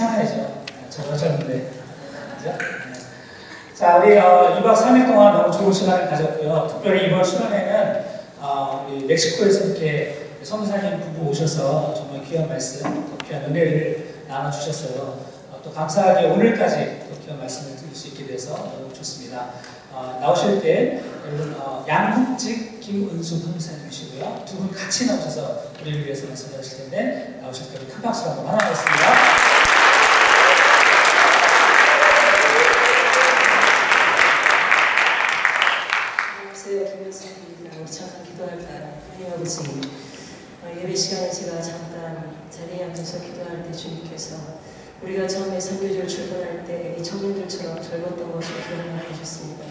괜찮아야죠. 적어졌는데. 그죠? 자, 우리 2박 3일 동안 너무 좋은 시간을 가졌고요. 특별히 이번 시간에는 우리 멕시코에서 이렇게 선교사님 부부 오셔서 정말 귀한 말씀, 또 귀한 은혜를 나눠주셨어요. 또 감사하게 오늘까지 또 귀한 말씀을 드릴 수 있게 돼서 너무 좋습니다. 나오실 때 여러분 양국직 김은수 선교사님이시고요. 두 분 같이 나오셔서 우리를 위해서 말씀하실 텐데 나오실 때 큰 박수 한번 하나하겠습니다. 우리 잠깐 기도할까요? 하나님 아버지, 예배 시간에 제가 잠깐 자리에 앉아서 기도할 때 주님께서 우리가 처음에 선교지를 출발할 때 이 청년들처럼 젊었던 것을 기억나게 해주셨습니다.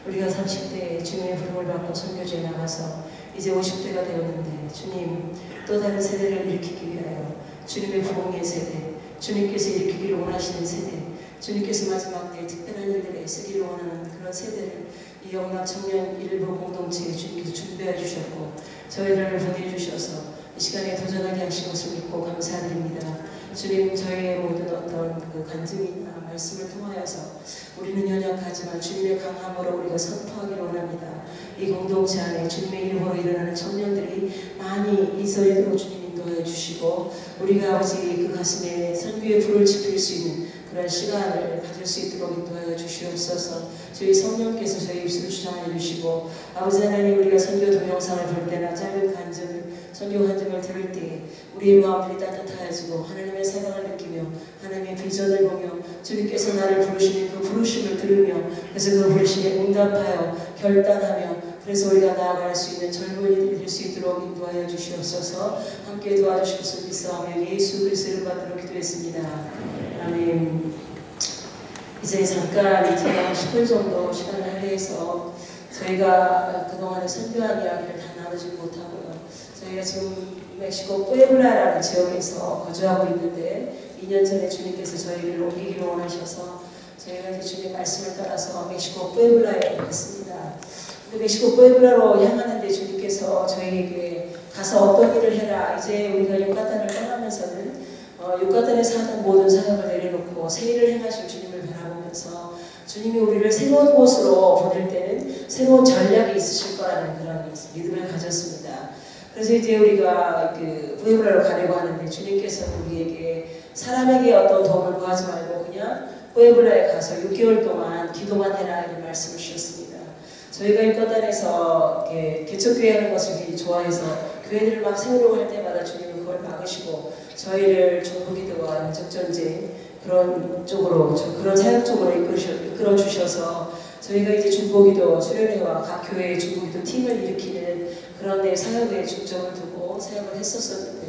우리가 30대에 주님의 부름을 받고 선교지에 나가서 이제 50대가 되었는데 주님 또 다른 세대를 일으키기 위하여 주님의 부흥의 세대, 주님께서 일으키기를 원하시는 세대, 주님께서 마지막 때 특별한 일들에 쓰기를 원하는 그런 세대를 이 영남 청년 일부 공동체에 주님께서 준비해 주셨고 저희들을 보내해 주셔서 이 시간에 도전하게 하신 것을 믿고 감사드립니다. 주님, 저희의 모든 어떤 그 간증이나 말씀을 통하여서 우리는 연약하지만 주님의 강함으로 우리가 선포하기를 원합니다. 이 공동체 안에 주님의 이름으로 일어나는 청년들이 많이 있어야 주님 인도해 주시고 우리가 아버지 그 가슴에 선교의 불을 지필 수 있는 그런 시간을 가질 수 있도록 인도하여 주시옵소서. 저희 성령께서 저희 입술을 주장해 주시고 아버지 하나님, 우리가 선교 동영상을 볼 때나 짧은 간증을 선교 간증을 들을 때 우리의 마음이 따뜻하여지고 하나님의 사랑을 느끼며 하나님의 비전을 보며 주님께서 나를 부르시는 그 부르심을 들으며 그래서 그 부르심에 응답하여 결단하며 그래서 우리가 나아갈 수 있는 젊은이들이 될 수 있도록 인도하여 주시옵소서. 함께 도와주실 것을 믿사오며 예수 그리스도의 이름 받들어 기도했습니다. 아멘. 이제 잠깐 제가 10분 정도 시간을 할애해서 저희가 그동안에 선교한 이야기를 다 나누지 못하고요. 저희가 지금 멕시코 뿌에블라라는 지역에서 거주하고 있는데 2년 전에 주님께서 저희를 옮기기를 원하셔서 저희가 이제 주님 말씀을 따라서 멕시코 뿌에블라에 갔습니다. 근데 멕시코 뿌에블라로 향하는데 주님께서 저희에게 가서 어떤 일을 해라. 이제 우리가 유카탄을 떠나면서는 유카탄에서 하던 모든 사역을 내려놓고 새 일을 행하실 주님을 바라보면서 주님이 우리를 새로운 곳으로 보낼 때는 새로운 전략이 있으실 거라는 그런 믿음을 가졌습니다. 그래서 이제 우리가 그 뿌에블라로 가려고 하는데 주님께서 우리에게 사람에게 어떤 도움을 구하지 말고 그냥 뿌에블라에 가서 6개월 동안 기도만 해라 이런 말씀을 주셨습니다. 저희가 유카탄에서 개척교회 하는 것을 굉장히 좋아해서 교회들을 막 세우려고 할 때마다 주님은 그걸 막으시고 저희를 중보기도와 영적전쟁 그런 쪽으로 그런 사역 쪽으로 이끌어 주셔서 저희가 이제 중보기도 수련회와 각 교회의 중보기도 팀을 일으키는 그런 데 사역에 중점을 두고 사역을 했었었는데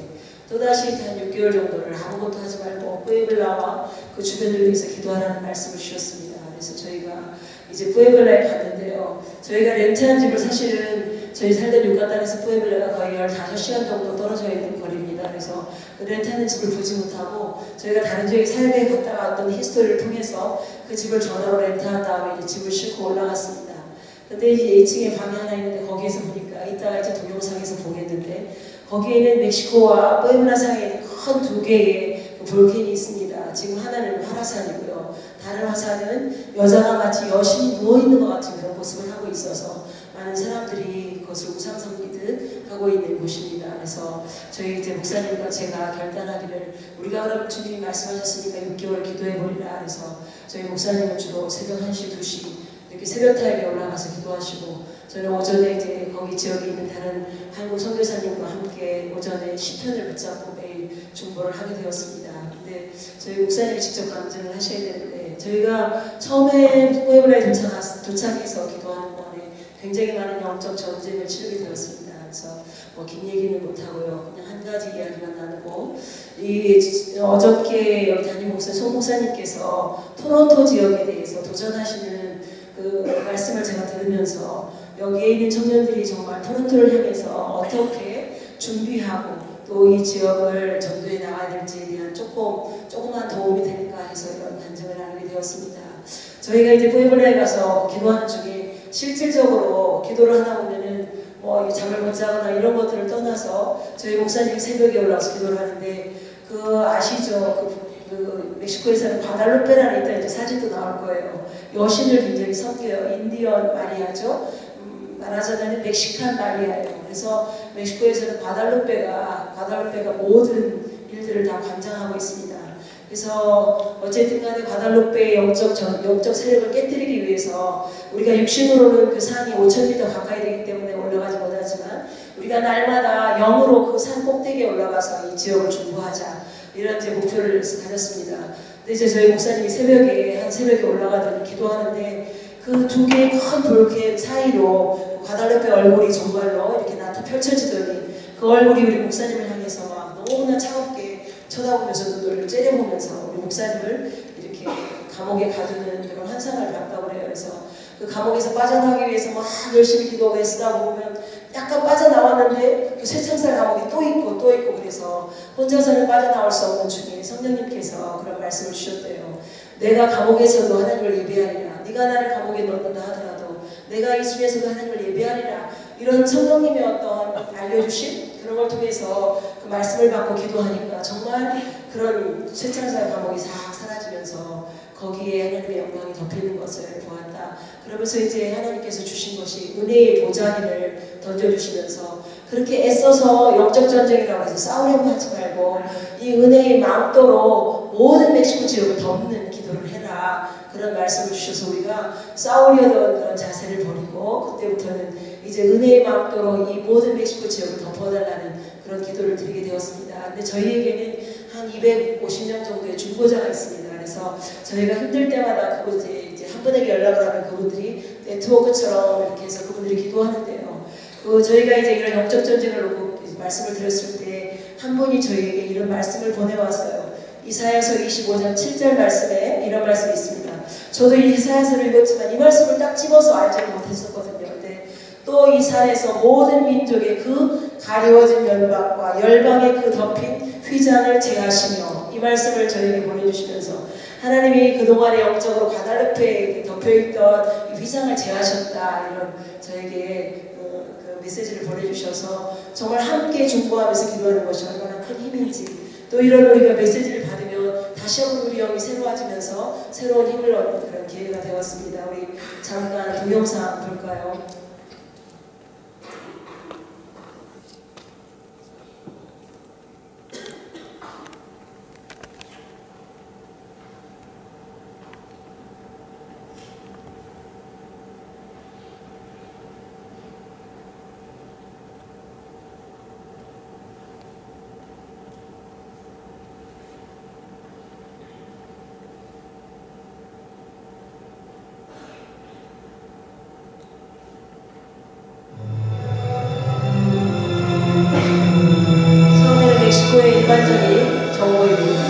또다시 한 6개월 정도를 아무것도 하지 말고 뿌에블라와 그 주변을 위해서 기도하라는 말씀을 주셨습니다. 그래서 저희가 이제 뿌에블라에 갔는데요. 저희가 렌트한 집을 사실은 저희 살던 유카탄에서 뿌에블라가 거의 15시간 정도 떨어져 있는 거리입니다. 그래서 그 렌트하는 집을 보지 못하고 저희가 다른 지역에 사역에 갔다가 어떤 히스토리를 통해서 그 집을 전화로 렌트한 다음에 이제 집을 싣고 올라갔습니다. 근데 이제 2층에 방이 하나 있는데 거기에서 보니까 이따가 이제 동영상에서 보겠는데 거기에는 멕시코와 뿌에블라 사이에 큰 2개의 볼케인이 있습니다. 지금 하나는 화산이고요. 다른 화산은 여자가 마치 여신이 누워있는 것 같은 그런 모습을 하고 있어서 많은 사람들이 그것을 우상 섬기듯 하고 있는 곳입니다. 그래서 저희 이제 목사님과 제가 결단하기를 우리가 그럼 주님이 말씀하셨으니까 6개월 기도해버리라. 그래서 저희 목사님은 주로 새벽 1시, 2시 이렇게 새벽 타임에 올라가서 기도하시고 저는 오전에 이제 거기 지역에 있는 다른 한국 선교사님과 함께 오전에 시편을 붙잡고 매일 중보를 하게 되었습니다. 근데 저희 목사님이 직접 감증을 하셔야 되는데 저희가 처음에 뿌에블라에 도착해서 기도하는 동안에 굉장히 많은 영적 전쟁을 치르게 되었습니다. 그래서 뭐 긴 얘기는 못하고요. 그냥 한 가지 이야기만 나누고 어저께 여기 담임 목사 송 목사님께서 토론토 지역에 대해서 도전하시는 그 말씀을 제가 들으면서 여기에 있는 청년들이 정말 토론토를 향해서 어떻게 준비하고 또 이 지역을 전도해 나가야 될지에 대한 조그만 도움이 될까 해서 이런 간증을 나누게 되었습니다. 저희가 이제 뿌에블라에 가서 기도하는 중에 실질적으로 기도를 하다 보면은 뭐 잠을 못 자거나 이런 것들을 떠나서 저희 목사님이 새벽에 올라와서 기도를 하는데 그 아시죠? 그 그 멕시코에서는 과달루페라는 이따 이제 사진도 나올 거예요. 여신을 굉장히 섬겨요. 인디언 마리아죠. 말하자면 멕시칸 마리아예요. 그래서 멕시코에서는 과달루페가 모든 일들을 다 관장하고 있습니다. 그래서 어쨌든 간에 과달루페의 영적 세력을 깨뜨리기 위해서 우리가 육신으로는 그 산이 5,000m 가까이 되기 때문에 올라가지 못하지만 우리가 날마다 영으로 그 산 꼭대기에 올라가서 이 지역을 중보하자 이런 이제 목표를 가졌습니다. 근데 이제 저희 목사님이 새벽에 올라가더니 기도하는데 그 두 개의 큰 돌캡 사이로 과달루페 얼굴이 정말로 이렇게 나타 펼쳐지더니 그 얼굴이 우리 목사님을 향해서 막 너무나 차갑게 쳐다보면서 눈을 째려보면서 우리 목사님을 이렇게 감옥에 가두는 그런 환상을 봤다고 그래요. 그래서 그 감옥에서 빠져나오기 위해서 막 열심히 기도하고 애쓰다 보면 약간 빠져나왔는데 그 쇠창살 감옥이 또 있고 그래서 혼자서는 빠져나올 수 없는 중에 성령님께서 그런 말씀을 주셨대요. 내가 감옥에서도 하나님을 예배하리라. 네가 나를 감옥에 넣는다 하더라도 내가 이 중에서도 하나님을 예배하리라. 이런 성령님의 어떤 알려주신 그런 걸 통해서 그 말씀을 받고 기도하니까 정말 그런 쇠창살 감옥이 싹 사라지면서 거기에 하나님의 영광이 덮이는 것을 보았다. 그러면서 이제 하나님께서 주신 것이 은혜의 보자기를 던져주시면서 그렇게 애써서 영적 전쟁이라고 해서 싸우려고 하지 말고 이 은혜의 망토로 모든 멕시코 지역을 덮는 기도를 해라. 그런 말씀을 주셔서 우리가 싸우려던 그런 자세를 버리고 그때부터는 이제 은혜의 망토로 이 모든 멕시코 지역을 덮어달라는 그런 기도를 드리게 되었습니다. 근데 저희에게는 한 250명 정도의 중보자가 있습니다. 그래서 저희가 힘들 때마다 그곳에 이제 한 분에게 연락을 하면 그분들이 네트워크처럼 이렇게 해서 그분들이 기도하는데요. 저희가 이제 이런 영적 전쟁을 놓고 말씀을 드렸을 때 한 분이 저희에게 이런 말씀을 보내왔어요. 이사야서 25장 7절 말씀에 이런 말씀이 있습니다. 저도 이 이사야서를 읽었지만 이 말씀을 딱 집어서 알지 못했었거든요. 근데 또 이 산에서 모든 민족의 그 가리워진 면박과 열방의 그 덮인 휘장을 제하시며 이 말씀을 저에게 보내주시면서 하나님이 그동안에 영적으로 과달루페에 덮여있던 이 휘장을 제하셨다 이런 저에게 그 메시지를 보내주셔서 정말 함께 중보하면서 기도하는 것이 얼마나 큰 힘인지 또 이런 우리가 메시지를 받으면 다시 한번 우리 영이 새로워지면서 새로운 힘을 얻는 그런 기회가 되었습니다. 우리 잠깐 동영상 볼까요? 멕시코의 일반적인 정보입니다.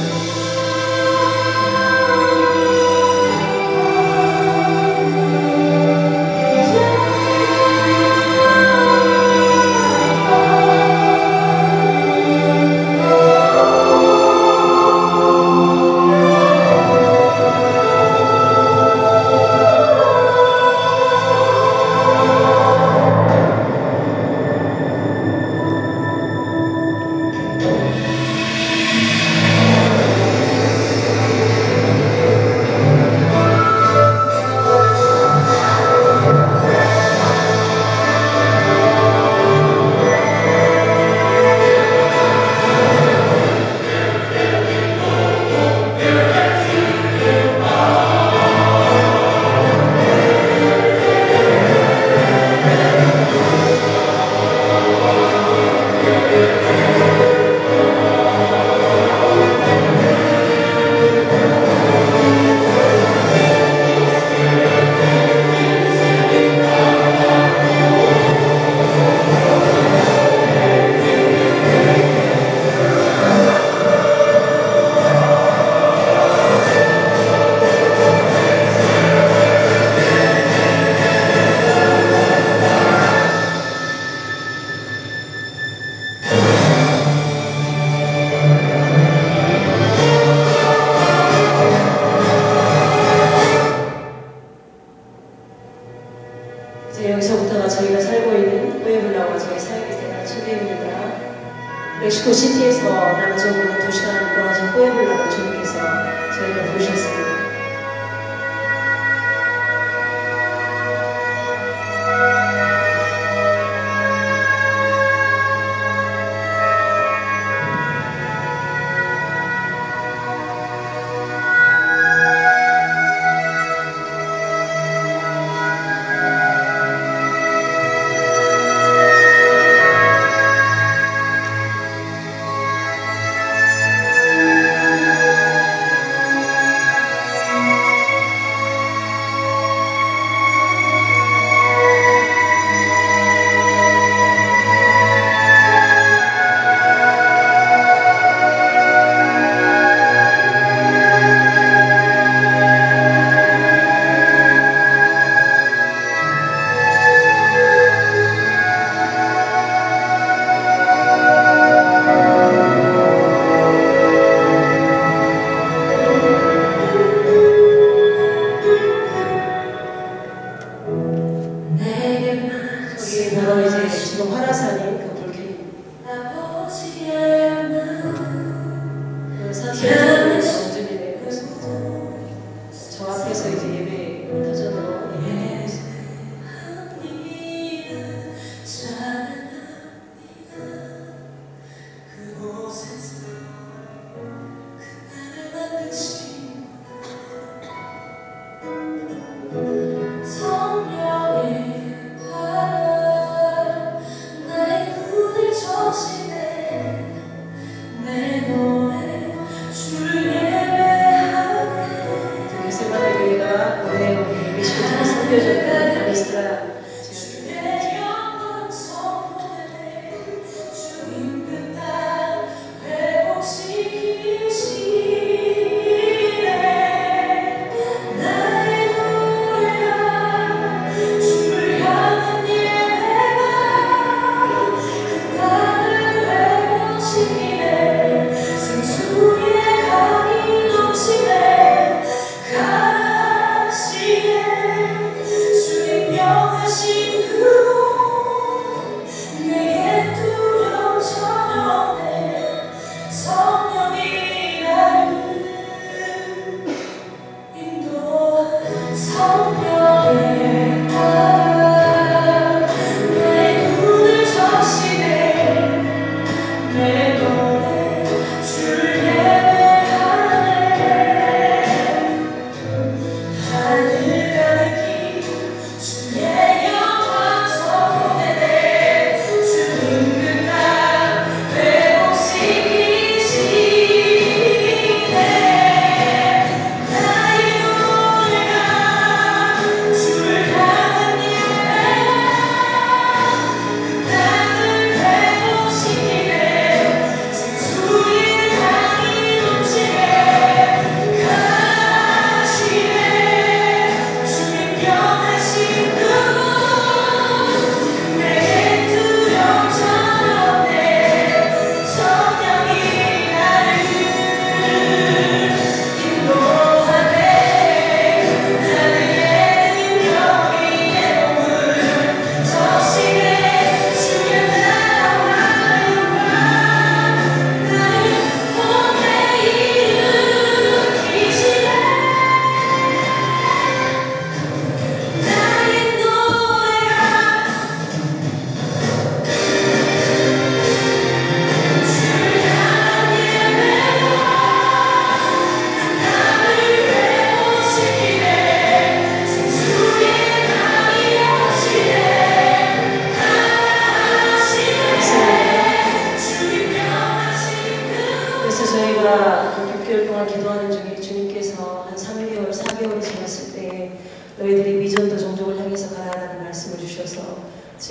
이제 여기서부터가 저희가 살고 있는 푸에블라와 저희 사역의 생활 초대입니다. 멕시코시티에서 남쪽으로 2시간 떨어진 뿌에블라로 주님께서 저희를 부르셨습니다.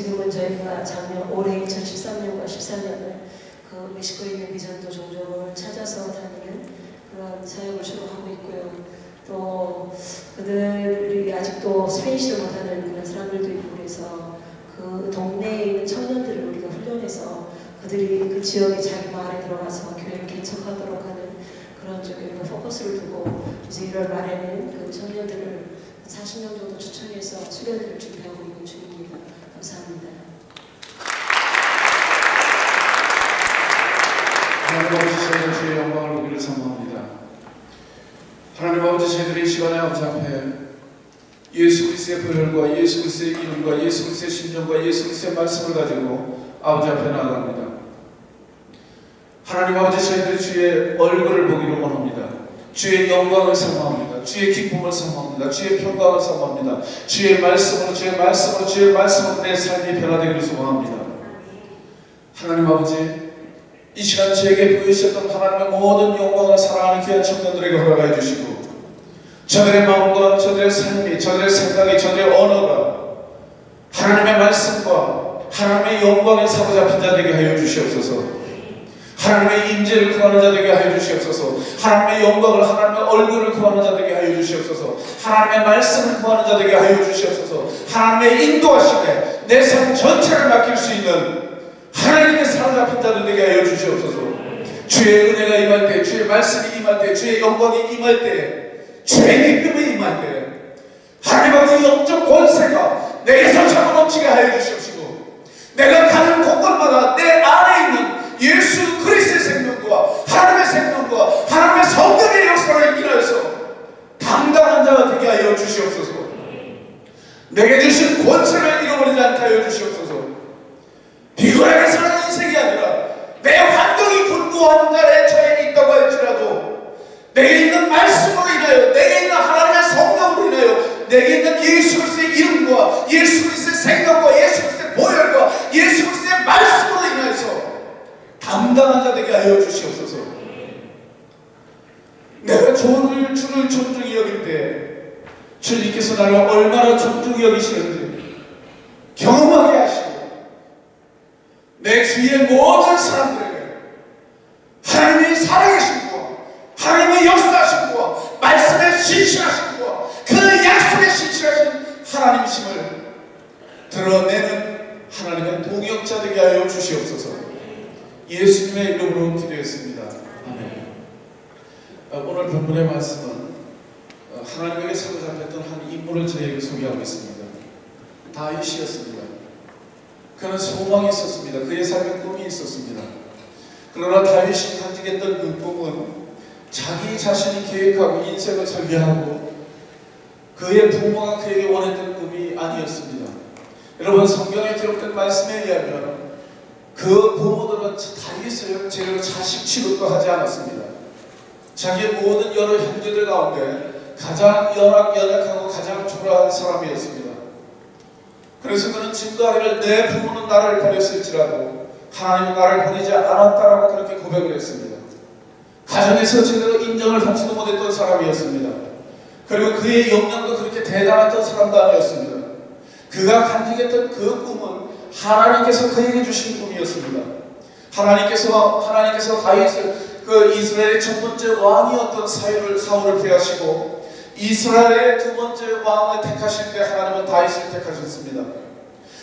지금은 저희가 올해 2013년과 14년을 그 멕시코에 있는 미전도 종족을 찾아서 다니는 그런 사역을 주로 하고 있고요. 또 그들이 아직도 스페인시를 못하는 그런 사람들도 있고 그래서 그 동네에 있는 청년들을 우리가 훈련해서 그들이 그 지역의 자기 마을에 들어가서 교회를 개척하도록 하는 그런 쪽에 포커스를 두고 이제 1월 말에는 그 청년들을 40명 정도 추천해서 수련회를 준비하고 있는 중입니다. 감사합니다. 아버지, 이 시간에 아버지 앞에 예수 그리스도의 보혈과 예수 그리스도의 이름과 예수 그리스도의 심정과 예수 그리스도의 말씀을 가지고 아버지 앞에 나아갑니다. 하나님 아버지, 저희들이 주의 얼굴을 보기를 원합니다. 주의 영광을 사모합니다. 주의 기쁨을 사모합니다. 주의 평강을 사모합니다. 주의 말씀으로 내 삶이 변화되기를 소망합니다. 하나님 아버지, 이 시간 저에게 보여주셨던 하나님의 모든 영광을 사랑하는 귀한 청년들에게 허락하여 주시고, 저들의 마음과 저들의 삶이, 저들의 생각이, 저들의 언어가 하나님의 말씀과 하나님의 영광에 사로잡힌 자 되게 하여 주시옵소서. 하나님의 임재를 구하는 자 되게 하여 주시옵소서. 하나님의 영광을, 하나님의 얼굴을 구하는 자 되게 하여 주시옵소서. 하나님의 말씀을 구하는 자 되게 하여 주시옵소서. 하나님의 인도하심에 내 삶 전체를 맡길 수 있는 하나님께 사로잡힌 자들 되게 하여 주시옵소서. 주의 은혜가 임할 때, 주의 말씀이 임할 때, 주의 영광이 임할 때, 주의 기쁨이 임할 때 하나님 아버지 영적 권세가 내게서 차고 넘치게 하여 주시옵시고, 내가 가는 곳곳마다 내 안에 있는 예수 그리스도의 생명과 하나님의 생명과 하나님의 성령의 역사를 인하여서 당당한 자가 되게 하여 주시옵소서. 내게 주신 권세를 잃어버리지 않게 하여 주시옵소서. 비굴하게 사는 인생이 아니라 내 환경이 굴고한 자리에 처해 있다고 할지라도 내게 있는 말씀으로 인하여, 내게 있는 하나님의 성령으로 인하여, 내게 있는 예수 그리스도의 이름과 예수 그리스도의 생명과 예수 그리스도의 보혈과 예수 그리스도의 말씀으로 인하여서 당당한 자 되게 하여 주시옵소서. 내가 주를 존중히 여길 때 주님께서 나를 얼마나 존중히 여기시는지 경험하게 하시고, 내 주위의 모든 사람들에게 하나님의 살아계심과 하나님의 역사하심과 말씀의 신실하심과 그 약속의 신실하신 하나님이심을 드러내는 하나님의 동역자 되게 하여 주시옵소서. 예수님의 이름으로 기도했습니다. 아멘. 오늘 본문의 말씀은 하나님에게 사로잡혔던 한 인물을 저에게 소개하고 있습니다. 다윗이었습니다. 그는 소망이 있었습니다. 그의 삶에 꿈이 있었습니다. 그러나 다윗이 간직했던 그 꿈은 자기 자신이 계획하고 인생을 설계하고 그의 부모가 그에게 원했던 꿈이 아니었습니다. 여러분, 성경에 기록된 말씀에 의하면 그 부모들은 다윗을 제대로 자식 취급도 하지 않았습니다. 자기의 모든 여러 형제들 가운데 가장 연약하고 가장 초라한 사람이었습니다. 그래서 그는 증거하기를 내 부모는 나를 버렸을지라도 하나님은 나를 버리지 않았다라고 그렇게 고백을 했습니다. 가정에서 제대로 인정을 받지도 못했던 사람이었습니다. 그리고 그의 역량도 그렇게 대단했던 사람도 아니었습니다. 그가 간직했던 그 꿈은 하나님께서 그에게 주신 꿈이었습니다. 하나님께서 다윗을, 그 이스라엘의 첫 번째 왕이었던 사울을 패하시고 이스라엘의 두 번째 왕을 택하실 때 하나님은 다윗을 택하셨습니다.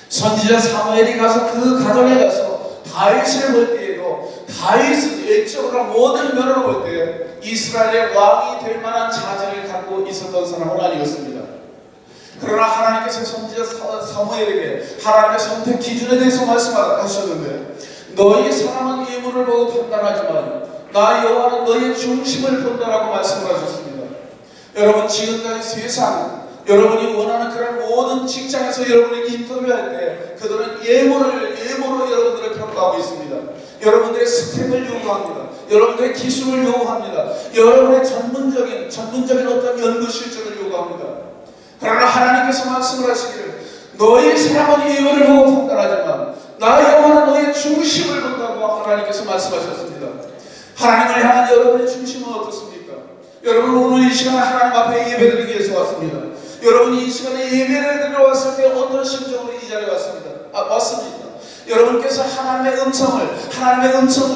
선지자 사무엘이 가서 그 가정에 가서 다윗을 볼 때에도 다윗은 외적으로 모든 면으로 볼 때 이스라엘의 왕이 될 만한 자질을 갖고 있었던 사람은 아니었습니다. 그러나 하나님께서 선지자 사무엘에게 하나님의 선택 기준에 대해서 말씀하셨는데, 너희 사람은 예물을 보고 판단하지만 나 여호와는 너희의 중심을 본다라고 말씀을 하셨습니다. 여러분, 지금까지 세상 여러분이 원하는 그런 모든 직장에서 여러분이 인터뷰할 때 그들은 예물로 여러분들을 평가하고 있습니다. 여러분들의 스펙을 요구합니다. 여러분들의 기술을 요구합니다. 여러분의 전문적인 어떤 연구 실적을 요구합니다. 그러나 하나님께서 말씀을 하시기를 너희 사람은 예물을 보고 판단하지만 나 여호와는 너희의 중심을 본다고 하나님께서 말씀하셨습니다. 하나님을 향한 여러분의 중심은 어떻습니까? 여러분, 오늘 이 시간에 하나님 앞에 예배드리기 위해서 왔습니다. 여러분이 이 시간에 예배를 드리러 왔을 때 어떤 심정으로 이 자리에 왔습니다. 여러분께서 하나님의 음성을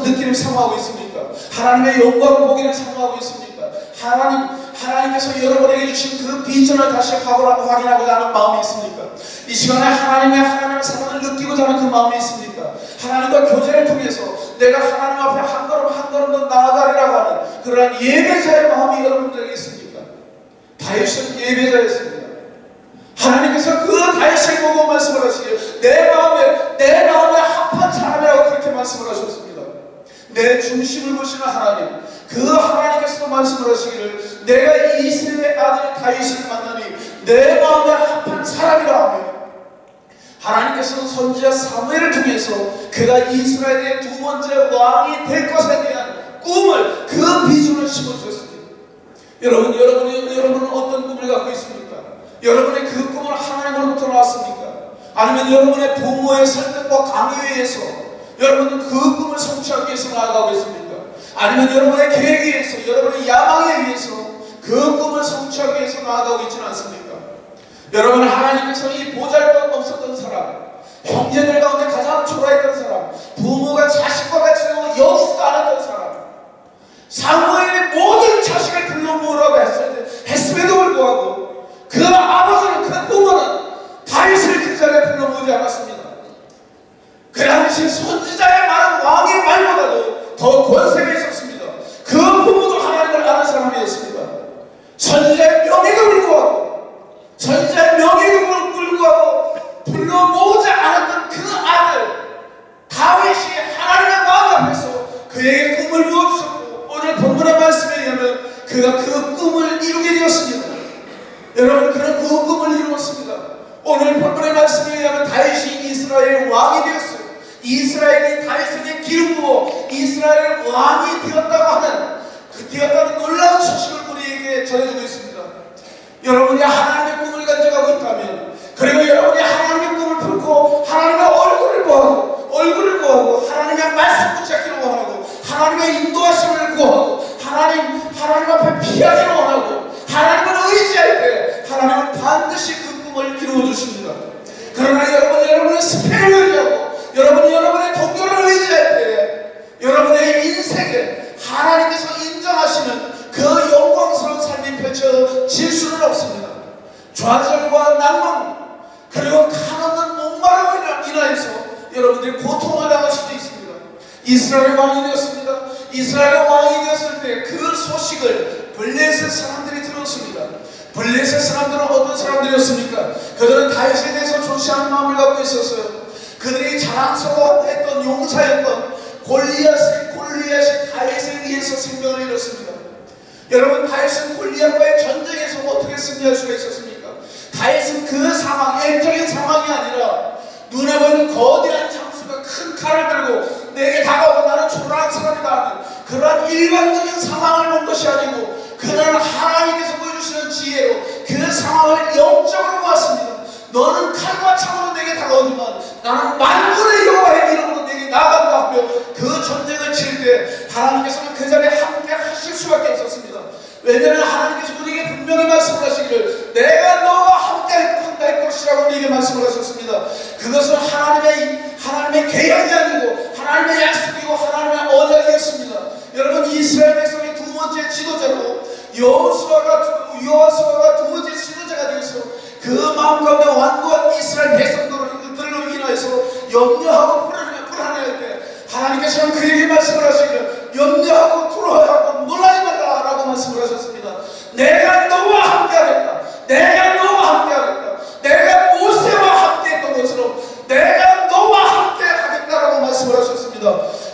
느끼는 사모하고 있습니까? 하나님의 영광을 보기를 사모하고 있습니까? 하나님께서 여러분에게 주신 그 비전을 다시 확인하고자 하는 마음이 있습니까? 이 시간에 하나님의 사랑을 느끼고자 하는 그 마음이 있습니까? 하나님과 교제를 통해서 내가 하나님 앞에 한 걸음 더 나아가리라고 하는 그러한 예배자의 마음이 여러분들에게 있습니까? 다윗은 예배자였습니다. 하나님께서 그 다윗을 보고 말씀을 하시기를 내 마음에 합한 사람이라고 그렇게 말씀을 하셨습니다. 내 중심을 보시는 하나님, 그 하나님께서도 말씀을 하시기를 내가 이새의 아들 내 마음에 합한 사람이라 하며 하나님께서는 선지자 사무엘을 통해서 그가 이스라엘의 두 번째 왕이 될 것에 대한 꿈을, 그 비전을 심어주셨습니다. 여러분은 어떤 꿈을 갖고 있습니까? 여러분의 그 꿈은 하나님으로부터 나왔습니까? 아니면 여러분의 부모의 설득과 강요에 의해서 여러분은 그 꿈을 성취하기 위해서 나아가고 있습니까? 아니면 여러분의 계획에 의해서, 여러분의 야망에 의해서 그 꿈을 성취하기 위해서 나아가고 있지는 않습니까? 여러분, 하나님께서 이 보잘것 없었던 사람, 형제들 가운데 가장 초라했던 사람, 부모가 자식과 같이 여기지도 않았던 사람, 사무엘의 모든 자식을 불러 모으라고 했음에도 불구하고 그 아버지는, 그 부모는 다윗을 그 자리에 불러 모으지 않았습니다. 그 당시 선지자의 말은 왕의 말보다도 더 권세가 있었습니다. 그 부모도 하나님을 아는 사람이었습니다. 선지자의 명예도 불구하고 불러 모으지 않았던 그 아들 다윗이 하나님의 마음 앞에서 그에게 꿈을 부어주셨고, 오늘 본문의 말씀에 의하면 그가 그 꿈을 이루게 되었습니다. 여러분, 그는 그 꿈을 이루었습니다. 오늘 본문의 말씀에 의하면 다윗이 이스라엘의 왕이 되었어요. 이스라엘이 다윗에게 기름 부어 이스라엘의 왕이 되었다는 놀라운 소식을 우리에게 전해주고 있습니다. 여러분이 하나님의 꿈을 가져가고 있다면, 그리고 여러분이 하나님의 꿈을 품고 하나님의 얼굴을 구하고 하나님의 말씀 붙잡기를 원하고 하나님의 인도하심을 구하고 하나님 앞에 피하기를 원하고 하나님을 의지할 때 하나님은 반드시 그 꿈을 이루어 주십니다. 그러나 여러분의 스펙을 의지하고 여러분의 동료를 의지할 때 여러분의 인생에 하나님께서 인정하시는 그 영광스러운 삶이 펼쳐질 수는 없습니다. 좌절과 낭망, 그리고 가난한 목마름으로 인하여서 여러분들이 고통을 당할 수도 있습니다. 이스라엘 왕이 되었습니다. 이스라엘 왕이 되었을 때 그 소식을 블레셋 사람들이 들었습니다. 블레셋 사람들은 어떤 사람들이었습니까? 그들은 다윗에 대해서 좋지 않은 마음을 갖고 있었어요. 그들이 자랑스러워했던 용사였던 골리앗이 다윗에 의해서 생명을 잃었습니다. 여러분, 다윗은 골리앗과의 전쟁에서 어떻게 승리할 수가 있었습니까? 다윗은 그 상황, 일적인 상황이 아니라 눈에 보이는 거대한 장수가 큰 칼을 들고 내게 다가오고 나는 초라한 사람이다 하는 그러한 일반적인 상황을 본 것이 아니고, 그는 하나님께서 보여주시는 지혜로 그 상황을 영적으로 보았습니다. 너는 칼과 창으로 내게 다가오지만 나는 만군의 여호와의 이름으로 내게 나아간다 하며 그 전쟁을 칠 때 하나님께서는 그 자리에 함께 하실 수밖에 없었습니다. 왜냐하면 하나님께서 우리에게 분명히 말씀을 하시기를 내가 너와 함께 할 것이라고 우리에게 말씀을 하셨습니다. 그것은 하나님의 계약이 아니고 하나님의 약속이고 하나님의 언약이었습니다. 여러분, 이스라엘 백성의 두 번째 지도자로 여호수아가 두 번째 지도자가 되어서 그 마음 가운데 완고한 이스라엘 백성들로 인하여서 염려하고 불안해할 때 하나님께서는 그에게 말씀을 하시기를 염려하고 두려워하고 놀라지 말라라고 말씀을 하셨습니다. 내가 너와 함께하겠다. 내가 모세와 함께했던 것처럼 내가 너와 함께하겠다라고 말씀을 하셨습니다.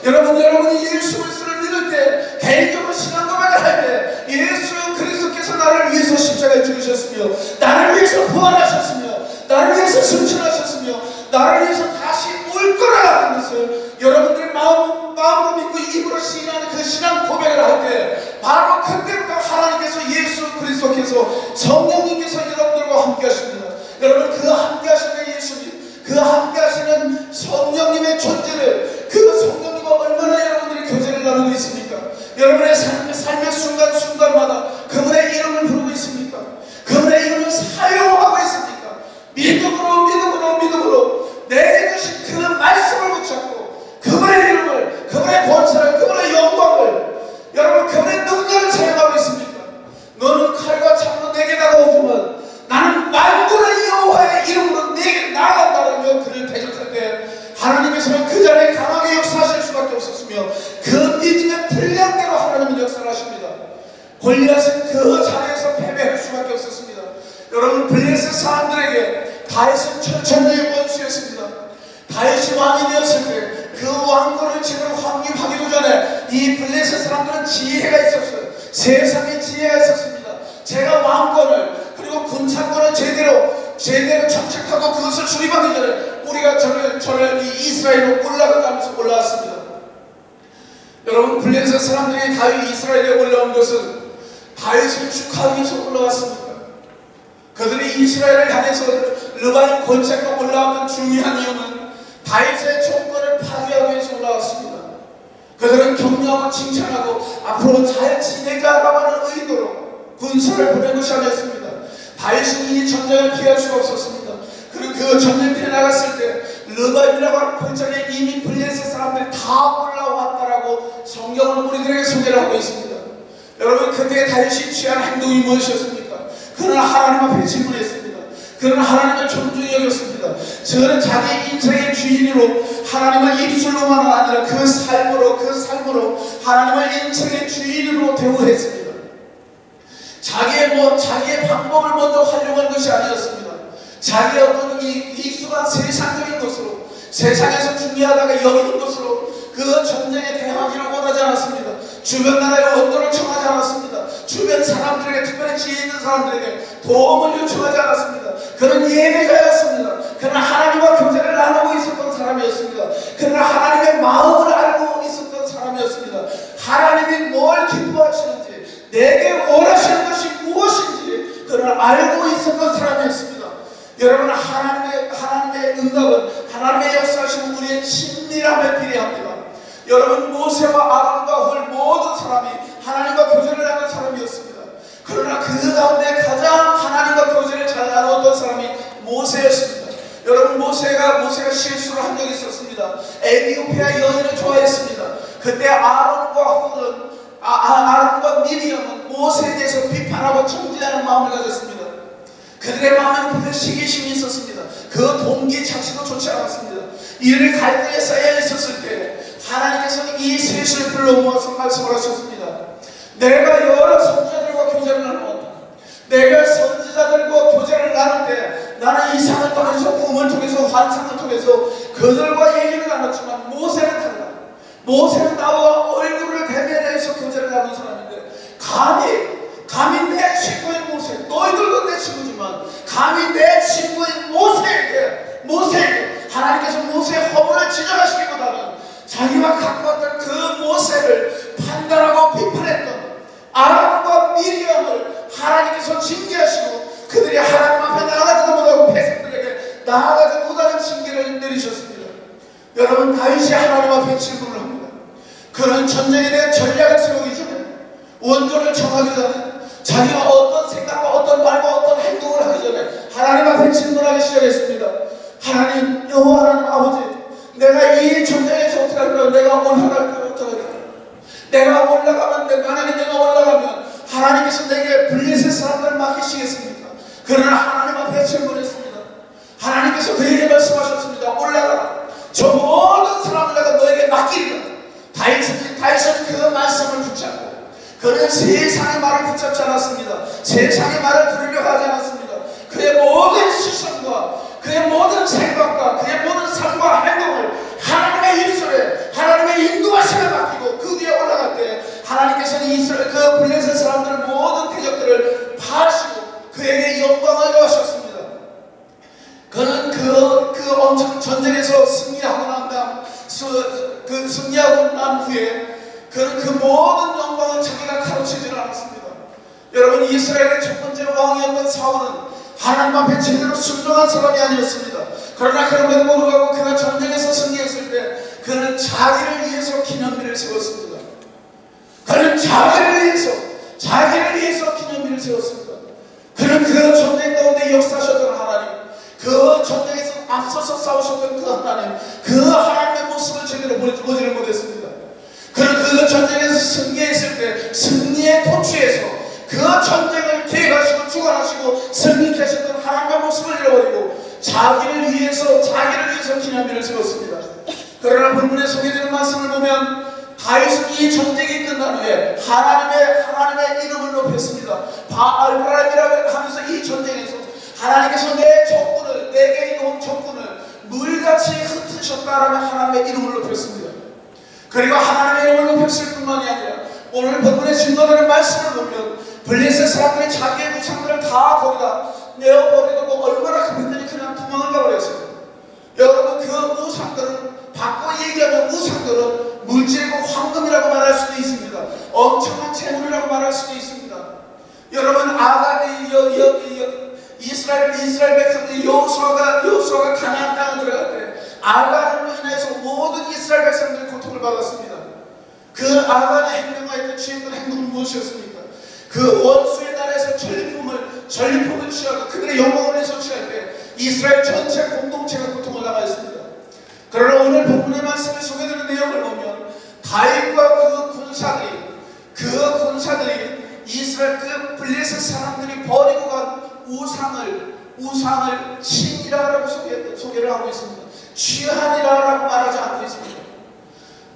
여러분이 예수 그리스도를 믿을 때, 개인적으로 신앙 고백을 할 때 예수 그리스도께서 나를 위해서 십자가에 죽으셨으며 나를 위해서 부활하셨으며 나를 위해서 승천하셨으며 나를 위해서 다시 올 거라는 것을 여러분들이 마음으로 믿고 입으로 시인하는 그 신앙 고백을 할 때 바로 그때부터 하나님께서 예수 그리스도께서 성령님께서 여러분들과 함께 하십니다. 여러분, 그 함께 하시는 예수님, 그 함께 하시는 성령님의 존재를, 그 성령님과 얼마나 여러분들이 교제를 나누고 있습니까? 여러분의 삶의 순간순간마다 그분의 이름을 부르고 있습니까? 그분의 이름을 사용하고 있습니까? 믿음으로 내게 주신 그 말씀을 붙잡고 그분의 이름을, 그분의 권세를, 그분의 영광을, 여러분 그분의 능력을 사용하고 있습니까? 너는 칼과 창으로 내게 다가오지만 나는 만군의 여호와의 이름으로 내게 나아간다라며 그를 대적할 때 하나님께서는 그 자리에 강하게 역사하실 수밖에 없었으며 그 믿음의 분량대로 하나님은 역사를 하십니다. 골리앗은 그 자리에서 패배할 수밖에 없었습니다. 여러분, 블레셋 사람들에게 다윗은 철천지의 원수였습니다. 다윗이 왕이 되었을 때 그 왕권을 제대로 확립하기도 전에 이 블레셋 사람들은 지혜가 있었어요. 세상에 지혜가 있었습니다. 제가 왕권을 그리고 군사권을 제대로 제대로 정착하고 그것을 수립하기 전에 우리가 저를 이 이스라엘로 올라가면서 올라왔습니다. 여러분, 블레셋 사람들이 다윗 이스라엘에 올라온 것은 다윗을 축하하기 위해서 올라왔습니다. 그들이 이스라엘을 향해서 르바임 골짜기로 올라왔던 중요한 이유는 다윗의 정권을 파괴하기 위해서 올라왔습니다. 그들은 격려하고 칭찬하고 앞으로 잘 지내자라고 하는 의도로 군사를 보낸 것이 아니었습니다. 다윗은 이 전쟁을 피할 수가 없었습니다. 그리고 그 전쟁 피해 나갔을 때 르바임이라고 하는 골짜기에 이미 블레셋 사람들이 다 올라왔다라고 성경은 우리들에게 소개를 하고 있습니다. 여러분, 그때 다윗이 취한 행동이 무엇이었습니까? 그는 하나님 앞에 질문했습니다. 그는 하나님을 존중히 여겼습니다. 저는 자기 인생의 주인으로 하나님을 입술로만 아니라 그 삶으로 하나님을 인생의 주인으로 대우했습니다. 자기의 방법을 먼저 활용한 것이 아니었습니다. 자기의 어떤 익숙한 세상적인 것으로, 세상에서 중요하다가 여기는 것으로 그 전쟁에 대항하기를 원하지 않았습니다. 주변 나라의 원도를 청하지 않았습니다. 주변 사람들에게, 특별히 지혜 있는 사람들에게 도움을 요청하지 않았습니다. 그는 예배자였습니다. 그는 하나님과 교제를 나누고 있었던 사람이었습니다. 그는 하나님의 마음을 알고 있었던 사람이었습니다. 하나님이 뭘 기뻐하시는지, 내게 원하시는 것이 무엇인지 그는 알고 있었던 사람이었습니다. 여러분, 하나님의 응답은, 하나님의 역사하시는 우리의 친밀함에 비례합니다. 여러분, 모세와 아론과 홀 모든 사람이 하나님과 교제를 나눈 사람이었습니다. 그러나 그 가운데 가장 하나님과 교제를 잘 나누었던 사람이 모세였습니다. 여러분, 모세가 실수를 한 적이 있었습니다. 에티오피아 여인을 좋아했습니다. 그때 아론과 미리암은 모세에 대해서 비판하고 정죄하는 마음을 가졌습니다. 그들의 마음에는 분명 시기심이 있었습니다. 그 동기 자체도 좋지 않았습니다. 이를 갈대에 쌓여 있었을 때 하나님께서는 이 셋을 불러 모아서 말씀을 하셨습니다. 내가 여러 선지자들과 교제를 나누었다. 내가 선지자들과 교제를 나눌 때 나는 이상을 통해서, 꿈을 통해서, 환상을 통해서 그들과 얘기를 나눴지만 모세는 달라. 모세는 나와 얼굴을 대면해서 교제를 나눈 사람인데 감히 내 친구인 모세, 너희들도 내 친구지만 감히 내 친구인 모세에게 하나님께서 모세의 허물을 지적하시기보다는 자기가 갖고 왔던 그 모세를 판단하고 비판했던 아론과 미리암을 하나님께서 징계하시고 그들이 하나님 앞에 나아가지도 못하고 백성들에게 나아가지 못하는 징계를 내리셨습니다. 여러분, 다윗이 하나님 앞에 질문을 합니다. 그런 전쟁에 대한 전략을 세우기 전에, 원조를 정하기 전에, 자기가 어떤 생각과 어떤 말과 어떤 행동을 하기 전에 하나님 앞에 질문하기 시작했습니다. 하나님, 여호와 하나님 아버지, 내가 이 전쟁에서 어떻게 할까요? 내가 올라갈까요? 어떻게 할까요? 만약에 내가 올라가면 하나님께서 내게 블레셋 사람들을 맡기시겠습니까? 그러나 하나님 앞에 질문했습니다. 하나님께서 그에게 말씀하셨습니다. 올라가라. 저 모든 사람을 내가 너에게 맡기리라. 다윗은 그 말씀을 붙잡고, 그는 세상의 말을 붙잡지 않았습니다. 세상의 말을 들으려고 하지 않았습니다. 그의 모든 시선과 그의 모든 생각과 그의 모든 삶과 행동을 하나님의 입술에, 하나님의 인도하심을 맡기고 그 위에 올라갈 때 하나님께서는 이스라엘 그 블레셋 사람들의 모든 대적들을 파하시고 그에게 영광을 더하셨습니다. 그는 그 엄청 전쟁에서 승리하고 난 후에 그는 그 모든 영광을 자기가 가로채지는 않았습니다. 여러분, 이스라엘의 첫 번째 왕이었던 사울은 하나님 앞에 제대로 순종한 사람이 아니었습니다. 그러나 그럼에도 불구하고 그가 전쟁에서 승리했을 때 그는 자기를 위해서 기념비를 세웠습니다. 그는 자기를 위해서 기념비를 세웠습니다. 그는 그 전쟁 가운데 역사하셨던 하나님, 그 전쟁에서 앞서서 싸우셨던 그 하나님, 그 하나님의 모습을 제대로 보지를 못했습니다. 그는 그 전쟁에서 승리했을 때 승리의 토치에서 그 전쟁을 계획하시고 주관하시고 승리케 하셨던 하나님의 모습을 잃어버리고 자기를 위해서 기념비를 세웠습니다. 그러나 본문에 소개되는 말씀을 보면 다윗은 이 전쟁이 끝난 후에 하나님의 이름을 높였습니다. 바알바람이라고 하면서 이 전쟁에서 하나님께서 내게 온 적군을 물같이 흩으셨다라는 하나님의 이름을 높였습니다. 그리고 하나님의 이름을 높였을 뿐만이 아니라 오늘 본문에 증거되는 말씀을 보면 블레셋 사람들이 자기의 무상들을 다 거기다 내어버리고 얼마나 그랬더니 그냥 도망을 가버렸어요. 여러분, 그 우상들은, 바꿔 얘기하면 우상들은 물질이고 황금이라고 말할 수도 있습니다. 엄청난 재물이라고 말할 수도 있습니다. 여러분, 이스라엘 백성들이 여호수아가 가나안 땅에 들어갈 때 아간으로 인해서 모든 이스라엘 백성들이 고통을 받았습니다. 그 아간의 행동과 했던 죄악된 행동은 무엇이었습니까? 그 원수의 나라에서 전리품을 취하고 그들의 영광을 위해서 취할 때 이스라엘 전체 공동체가 고통을 당하였습니다. 그러나 오늘 본문의 말씀에 소개되는 내용을 보면 다윗과 그 군사들이 이스라엘 그 블레셋 사람들이 버리고 간 우상을 신이라고 소개를 하고 있습니다. 취한이라고 말하지 않고 있습니다.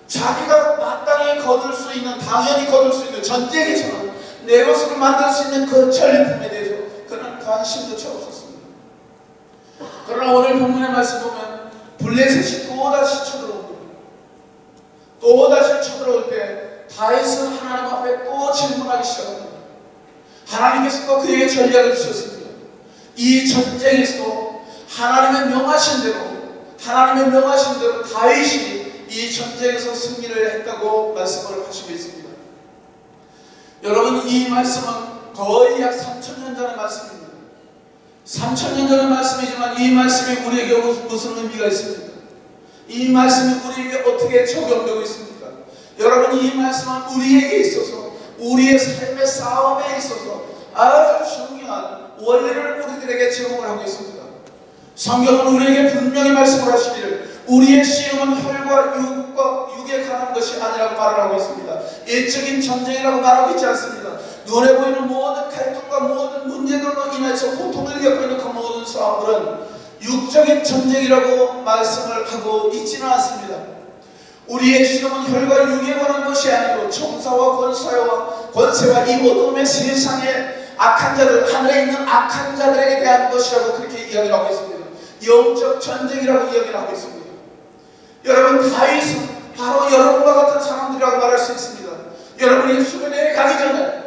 자기가 마땅히 당연히 거둘 수 있는 전쟁에서는 내 것으로 만들 수 있는 그 전리품에 대해서 그는 관심조차 없었습니다. 그러나 오늘 본문의 말씀 보면 블레셋이 또다시 쳐들어올 때 다윗은 하나님 앞에 또 질문하기 시작합니다. 하나님께서 또 그에게 전략을 주셨습니다. 이 전쟁에서도 하나님의 명하신 대로 다윗이 이 전쟁에서 승리를 했다고 말씀을 하시고 있습니다. 여러분, 이 말씀은 거의 약 3000년 전의 말씀입니다. 3000년 전의 말씀이지만 이 말씀이 우리에게 무슨 의미가 있습니까? 이 말씀이 우리에게 어떻게 적용되고 있습니까? 여러분, 이 말씀은 우리에게 있어서, 우리의 삶의 싸움에 있어서 아주 중요한 원리를 우리들에게 제공을 하고 있습니다. 성경은 우리에게 분명히 말씀을 하시기를 우리의 씨름은 혈과 육에 관한 것이 아니라고 말을 하고 있습니다. 예적인 전쟁이라고 말하고 있지 않습니다. 눈에 보이는 모든 갈등과 모든 문제들로 인해서 고통을 겪고 있는 그 모든 싸움들은 육적인 전쟁이라고 말씀을 하고 있지는 않습니다. 우리의 씨름은 혈과 육에 관한 것이 아니고 총사와 권세와 이 어둠의 세상의 악한 자들, 하늘에 있는 악한 자들에게 대한 것이라고 그렇게 이야기를 하고 있습니다. 영적 전쟁이라고 이야기를 하고 있습니다. 여러분, 다윗은 바로 여러분과 같은 사람들이라고 말할 수 있습니다. 여러분이 수련회에 가기 전에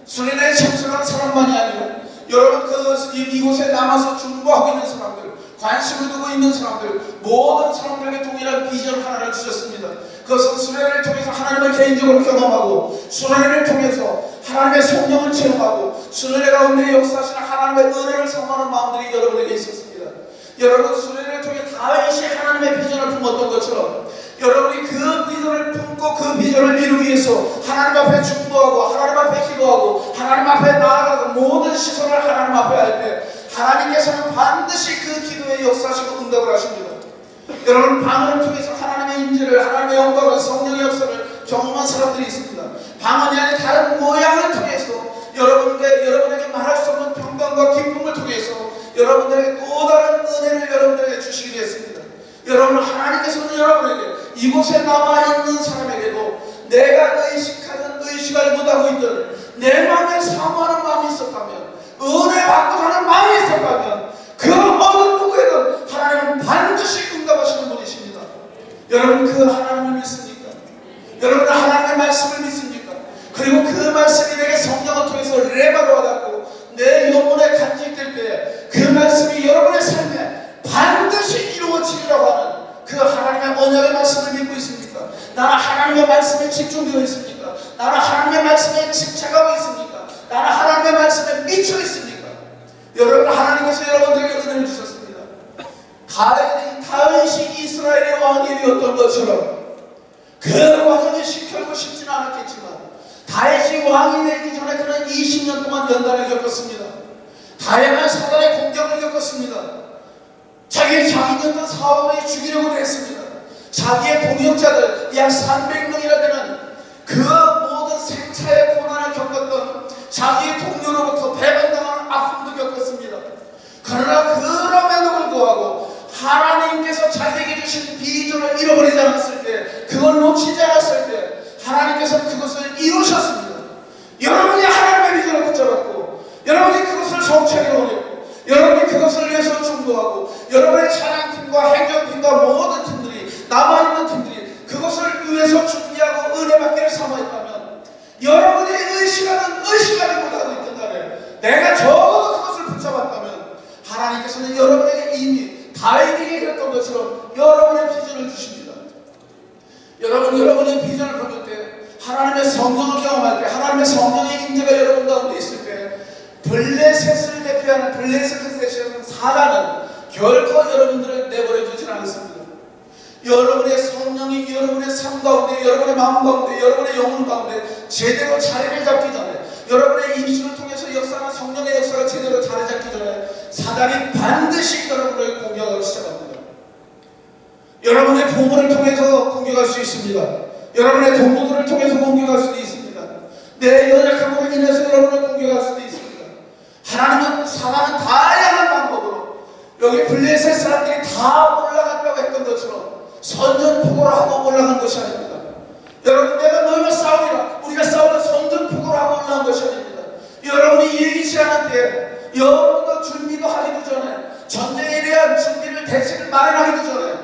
수련회에 참석하는 사람만이 아니라 여러분 이곳에 남아서 중보하고 있는 사람들, 관심을 두고 있는 사람들, 모든 사람들에게 동일한 비전 하나를 주셨습니다. 그것은 수련회를 통해서 하나님을 개인적으로 경험하고 수련회를 통해서 하나님의 성령을 체험하고 수련회 가운데 역사하시는 하나님의 은혜를 사모하는 마음들이 여러분에게 있었습니다. 여러분, 수련회를 통해 다윗이 하나님의 비전을 품었던 것처럼 여러분이 그 비전을 품고 그 비전을 이루기 위해서 하나님 앞에 중보하고 하나님 앞에 기도하고 하나님 앞에 나아가고 모든 시선을 하나님 앞에 할 때 하나님께서는 반드시 그 기도에 역사하시고 응답을 하십니다. 여러분, 방언을 통해서 하나님의 임재를, 하나님의 영광을, 성령의 역사를 경험한 사람들이 있습니다. 방언이 아닌 다른 모양을 통해서 여러분에게 말할 수 없는 평강과 기쁨을 통해서 여러분들에게 또 다른 은혜를 여러분들에게 주시기 위해서입니다. 여러분, 하나님께서는 여러분에게 이곳에 남아있는 사람에게도 내가 의식하지 못하고 있던 내 마음에 사모하는 마음이 있었다면, 은혜 받고 하는 마음이 있었다면 그 어느 누구에든 하나님은 반드시 응답하시는 분이십니다. 여러분, 그 하나님을 믿습니까? 여러분은 하나님의 말씀을 믿습니까? 그리고 그 말씀이 내게 성령을 통해서 레마로 와닿고 내 영혼에 간직될 때 그 말씀이 여러분의 삶에 반드시 이루어지리라고 하는 그 하나님의 언약의 말씀을 믿고 있습니까? 나는 하나님의 말씀에 집중되어 있습니까? 나는 하나님의 말씀에 집착하고 있습니까? 나는 하나님의 말씀에 미쳐 있습니까? 여러분, 하나님께서 여러분들에게 은혜를 주셨습니다. 다윗이 이스라엘의 왕이 되었던 것처럼 그 과정이 결코 쉽지는 않았겠지만 다윗이 왕이 되기 전에 그는 20년 동안 연단을 겪었습니다. 다양한 사단의 공격을 겪었습니다. 자기의 장인이었던 사울이 죽이려고 했습니다. 자기의 동역자들 약 300명이나 되는 그 모든 생사의 고난을 겪었던 자기의 동료로부터 배반당하는 아픔도 겪었습니다. 그러나 그럼에도 불구하고 하나님께서 자기에게 주신 비전을 잃어버리지 않았을 때, 그걸 놓치지 않았을 때 하나님께서 그것을 이루셨습니다. 여러분이 하나님의 비전을 붙잡았고 여러분이 그것을 성취하기를 원했고 여러분이 그것을 위해서 중보하고 여러분의 찬양팀과 행정팀과 모든 팀들이 남아있는 팀들이 그것을 위해서 준비하고 은혜받기를 사모했다면 여러분이 의식하지 못하고 있던 간에 내가 적어도 그것을 붙잡았다면 여러분의 비전을 거둘 때, 하나님의 성령을 경험할 때, 하나님의 성령의 임재가 여러분 가운데 있을 때, 블레셋을 대표하는 블레셋을 대표하는 사단은 결코 여러분들을 내버려 두질 않습니다. 여러분의 성령이 여러분의 삶 가운데, 여러분의 마음 가운데, 여러분의 영혼 가운데 제대로 자리를 잡기 전에, 여러분의 입술을 통해서 역사하는 성령의 역사가 제대로 자리 잡기 전에 사단이 반드시 여러분을 공격하기 시작합니다. 여러분의 부모를 통해서 공격할 수 있습니다. 여러분의 동료들을 통해서 공격할 수도 있습니다. 내 연약함으로 인해서 여러분을 공격할 수도 있습니다. 하나님은, 사단은 다양한 방법으로, 여기 블레셋 사람들이 다 올라갔다고 했던 것처럼 선전포고로 하고 올라간 것이 아닙니다. 여러분, 내가 너희와 싸우리라, 우리가 싸우는 선전포고로 하고 올라간 것이 아닙니다. 여러분이 예기치 않은 때, 여러분도 준비도 하기도 전에, 전쟁에 대한 준비를, 대책을 마련하기도 전에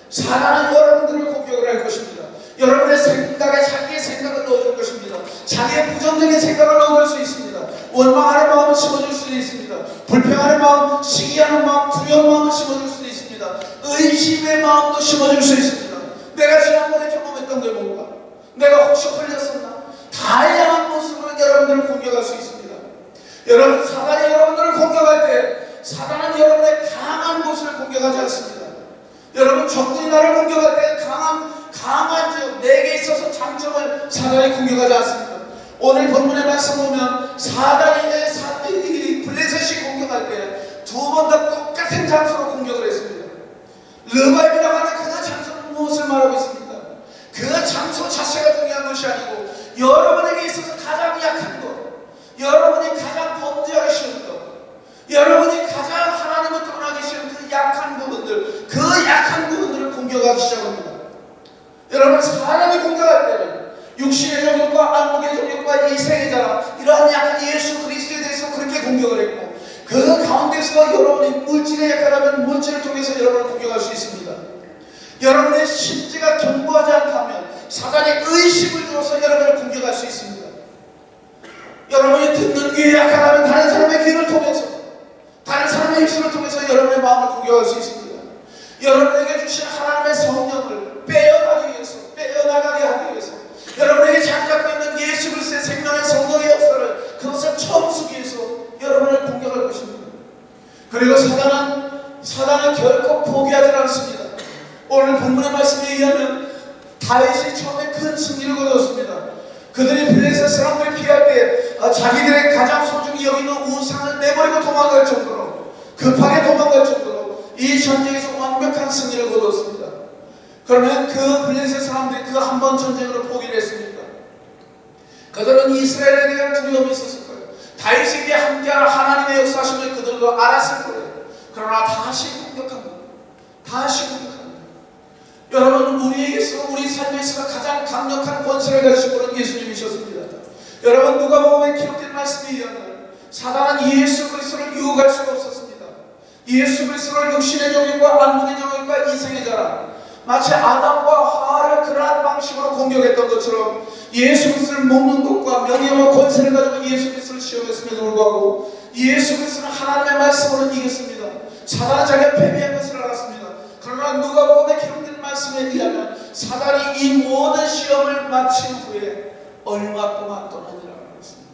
사단은 여러분들을 공격을 할 것입니다. 여러분의 생각에 자기의 생각을 넣어줄 것입니다. 자기의 부정적인 생각을 넣어줄 수 있습니다. 원망하는 마음을 심어줄 수도 있습니다. 불평하는 마음, 시기하는 마음, 두려운 마음을 심어줄 수도 있습니다. 의심의 마음도 심어줄 수 있습니다. 내가 지난번에 경험했던 게 뭔가? 내가 혹시 홀렸었나? 다양한 모습으로 여러분들을 공격할 수 있습니다. 여러분, 사단이 여러분들을 공격할 때 사단은 여러분의 강한 곳을 공격하지 않습니다. 여러분, 적군이 나를 공격할 때 강한 지역, 내게 있어서 장점을 사단이 공격하지 않습니다. 오늘 본문의 말씀 보면 사단이 블레셋이 공격할 때 두 번 다 똑같은 장소로 공격을 했습니다. 르바임이라고 하는 그 장소는 무엇을 말하고 있습니까? 그 장소 자체가 중요한 것이 아니고 여러분에게 있어서 가장 약한 것, 여러분이 가장 범죄하기 쉬운 것, 여러분이 가장 하나님을 떠나기 쉬운 그 약한 부분들, 그 약한 부분들을 공격하기 시작합니다. 여러분, 사람이 공격할 때는 육신의 정욕과 안목의 정욕과 이생의 자랑, 이러한 약한 예수 그리스도에 대해서 그렇게 공격을 했고, 그 가운데서 여러분이 물질에 약하다면 물질을 통해서 여러분을 공격할 수 있습니다. 여러분의 심지가 견고하지 않다면 사단의 의심을 들어서 여러분을 공격할 수 있습니다. 여러분이 듣는 귀에 약하다면 다른 사람의 귀를 통해서, 다른 사람의 입술을 통해서 여러분의 마음을 공격할 수 있습니다. 여러분에게 주신 하나님의 성령을 빼어나가게 하기 위해서, 여러분에게 장착되어 있는 예수 그리스도의 생명의 성령의 역사를 그것을 멈추기 위해서 여러분을 공격할 것입니다. 그리고 사단은 결코 포기하지 않습니다. 오늘 본문의 말씀에 의하면 다윗이 처음에 큰 승리를 거두었습니다. 그들이 블레셋 사람들을 피할 때 자기들의 가장 소중히 여기는 우상을 내버리고 도망갈 정도로, 급하게 도망갈 정도로 이 전쟁에서 완벽한 승리를 거두었습니다. 그러면 그 블레셋 사람들이 그 한 번 전쟁으로 포기를 했습니까? 그들은 이스라엘에 대한 두려움이 있었을 거예요. 다윗에게 함께하는 하나님의 역사심을 그들도 알았을 거예요. 그러나 다시 공격합니다. 다시 공격합니다. 여러분, 우리에게서, 우리 삶에 있어서 가장 강력한 권세를 가지신 분은 예수님이셨습니다. 여러분, 누가복음에 기록된 말씀에 의하면 사단은 예수 그리스도를 유혹할 수가 없었습니다. 예수 그리스도를 육신의 정욕과 안목의 정욕과 이생의 자랑, 마치 아담과 하와를 그러한 방식으로 공격했던 것처럼 예수 그리스도를 먹는 것과 명예와 권세를 가지고 예수 그리스도를 시험했음에도 불구하고 예수 그리스도는 하나님의 말씀으로 이겼습니다. 사단은 자기가 패배한 것을 알았습니다. 그러나 누가복음에 기록된 말씀에 의하면 사단이 이 모든 시험을 마친 후에 얼마 동안 떠나니라고 했습니다.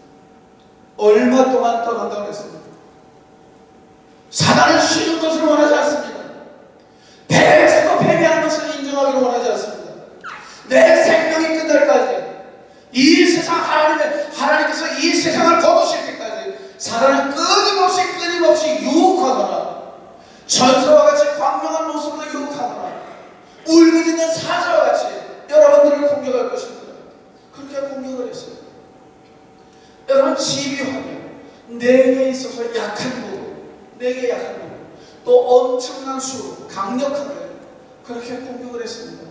얼마 동안 떠난다고 했습니다. 사단은 쉬는 것을 원하지 않습니다. 패배해서도 패배하는 것을 인정하기를 원하지 않습니다. 내 생명이 끝날 때까지, 이 세상 하나님께서 이 세상을 거두실 때까지 사단은 끊임없이 유혹하거나 전사와 같이 광명한 모습으로 유혹하거나 울부짖는 사자와 같이 여러분들을 공격할 것입니다. 그렇게 공격을 했어요. 여러분, 집요하게 내게 있어서 약한 부분, 내게 약한 부분, 또 엄청난 수로 강력하게 그렇게 공격을 했습니다.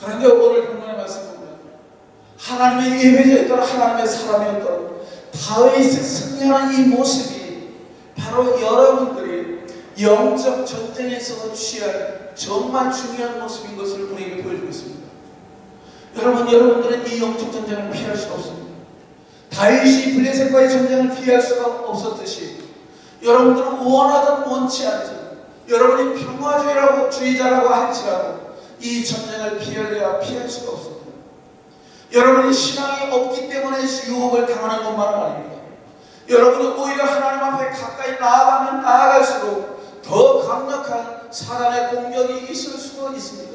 그런데 오늘 본문의 말씀 보면 하나님의 예배자였던 하나님의 사람이었던 다윗이 승리하는 이 모습이 바로 여러분들이 영적 전쟁에서 취할 정말 중요한 모습인 것을 우리에게 보여주고 있습니다. 여러분들은 이 영적 전쟁을 피할 수가 없습니다. 다윗이 블레셋과의 전쟁을 피할 수가 없었듯이 여러분들은 원하든 원치 않든, 여러분이 평화주의자라고 할지라도 이 전쟁을 피할 수가 없습니다. 여러분이 신앙이 없기 때문에 유혹을 당하는 것만은 아닙니다. 여러분이 오히려 하나님 앞에 가까이 나아가면 나아갈수록 더 강력한 사단의 공격이 있을 수도 있습니다.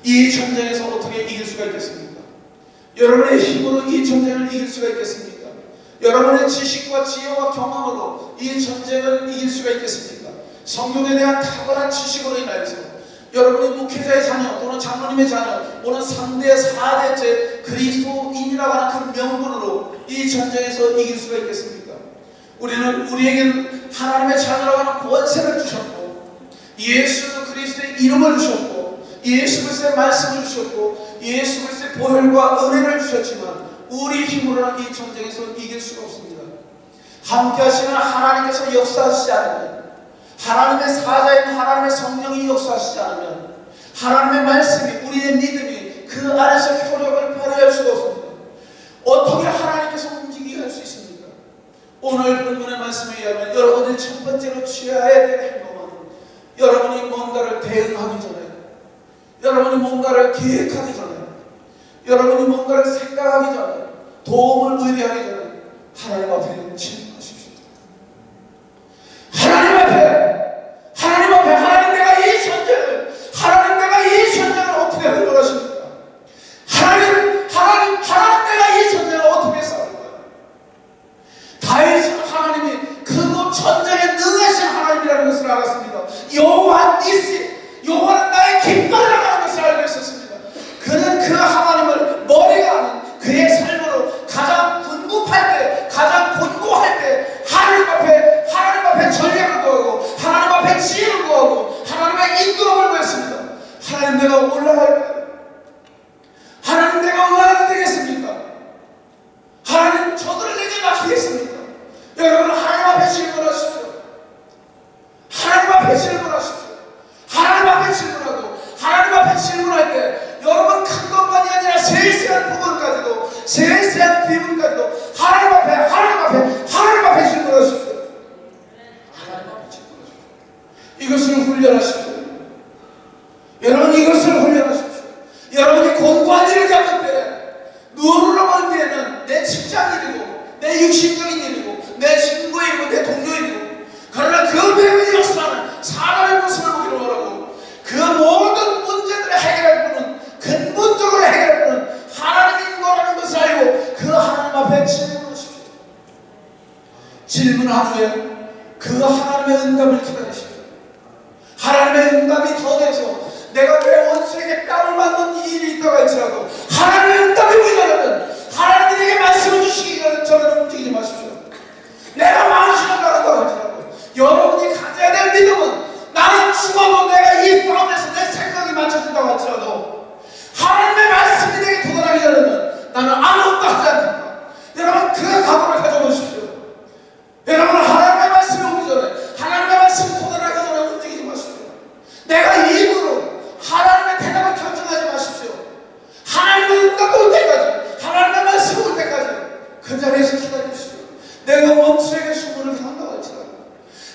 이 전쟁에서 어떻게 이길 수가 있겠습니까? 여러분의 힘으로 이 전쟁을 이길 수가 있겠습니까? 여러분의 지식과 지혜와 경험으로 이 전쟁을 이길 수가 있겠습니까? 성경에 대한 탁월한 지식으로 인하여서 여러분이 목회자의 자녀 또는 장로님의 자녀 오늘 3대 4대째 그리스도인이라고 하는 그 명분으로 이 전쟁에서 이길 수가 있겠습니까? 우리에게 하나님의 자녀라고 하는 권세를 주셨고 예수 그리스도의 이름을 주셨고 예수 그리스도의 말씀을 주셨고 예수 그리스도의 보혈과 은혜를 주셨지만 우리 힘으로는 이 전쟁에서 이길 수가 없습니다. 함께 하시는 하나님께서 역사하시지 않으면 하나님의 사자인 하나님의 성령이 역사하시지 않으면 하나님의 말씀이 우리의 믿음이 그 안에서 효력을 발휘할 수가 없습니다. 어떻게 하나님께서 움직이게 할 수 있습니까? 오늘 본문의 말씀에 의하면 여러분이 첫 번째로 취해야 될 행동은 여러분이 뭔가를 대응하기 전에 여러분이 뭔가를 계획하기 전에 여러분이 뭔가를 생각하기 전에 도움을 의뢰하기 전에 하나님 앞에 질문하십시오. 하나님 앞에 하나님 내가 이 전쟁을 어떻게 해결하십니까? 하나님 내가 이 전쟁을 어떻게 싸울까요? 다윗은 하나님이 그곳 전쟁에 능하신 하나님이라는 것을 알았습니다. 여호와 니시, 여호와는 나의 깃발이라고 하는 것을 알고 있었습니다. 그는 그 하나님을 머리가 아닌 그의 삶으로 가장 궁극할 때, 가장 곤고할 때 하나님 앞에 전략을 구하고 하나님 앞에 지혜를 구하고 하나님의 인도함을 구했습니다. 하나님 내가 올라갈까요? 하나님 내가 올라가도 되겠습니까? 하나님 저들을 내게 맡기겠습니까? 여러분 하나님 앞에 질문하십시오. 하나님 앞에 질문하십시오. 하나님 앞에 질문하고 하나님 앞에 질문할 때 여러분 큰 것만이 아니라 세세한 부분까지도 세세한 비분까지도 하나님 앞에 질문하십시오. 하나님 앞에 질문하십시오. 이것을 훈련하십시오. 여러분 이것을 훈련하십시오. 여러분이 곤고한 일을 겪을 때 눈으로 볼 때는 내 직장 일이고 내 육신적인 일이고 내 친구의 일이고 내 동료의 일이고 그러나 그 배경에 역사하는 사람의 모습을 보기로 하라고 그 모든 문제들을 해결할 분은 근본적으로 해결할 분은 하나님인 거라는 것을 알고 그 하나님 앞에 질문하십시오. 질문한 후에 그 하나님의 응답을 기다리십시오. 하나님의 응답이 더 돼서 내가 내 원수에게 땀을 맞는 일이 있다고 할지라도 하나님의 응답이 오기 전에는 하나님이 내게 말씀을 주시기 전에는 움직이지 마십시오. 내가 망신을 당한다고 할지라도 여러분이 가져야 될 믿음은 나는 죽어도 내가 이 싸움에서 내 생각이 맞춰진다고 할지라도 하나님의 말씀이 내게 도달하기 전에는 나는 아무것도 하지 않는다. 여러분 그 각오를 가져보십시오. 여러분 하나님의 말씀이 오기 전에 하나님의 말씀이 도달하기 전에 움직이지 마십시오. 내가 입으로 하나님의 대답을 결정하지 마십시오. 하나님의 응답이 올 때까지 하나님의 말씀이 올 때까지 그 자리에서 기다리십시오. 내가 원수에게 수문을 당한다고 할지라도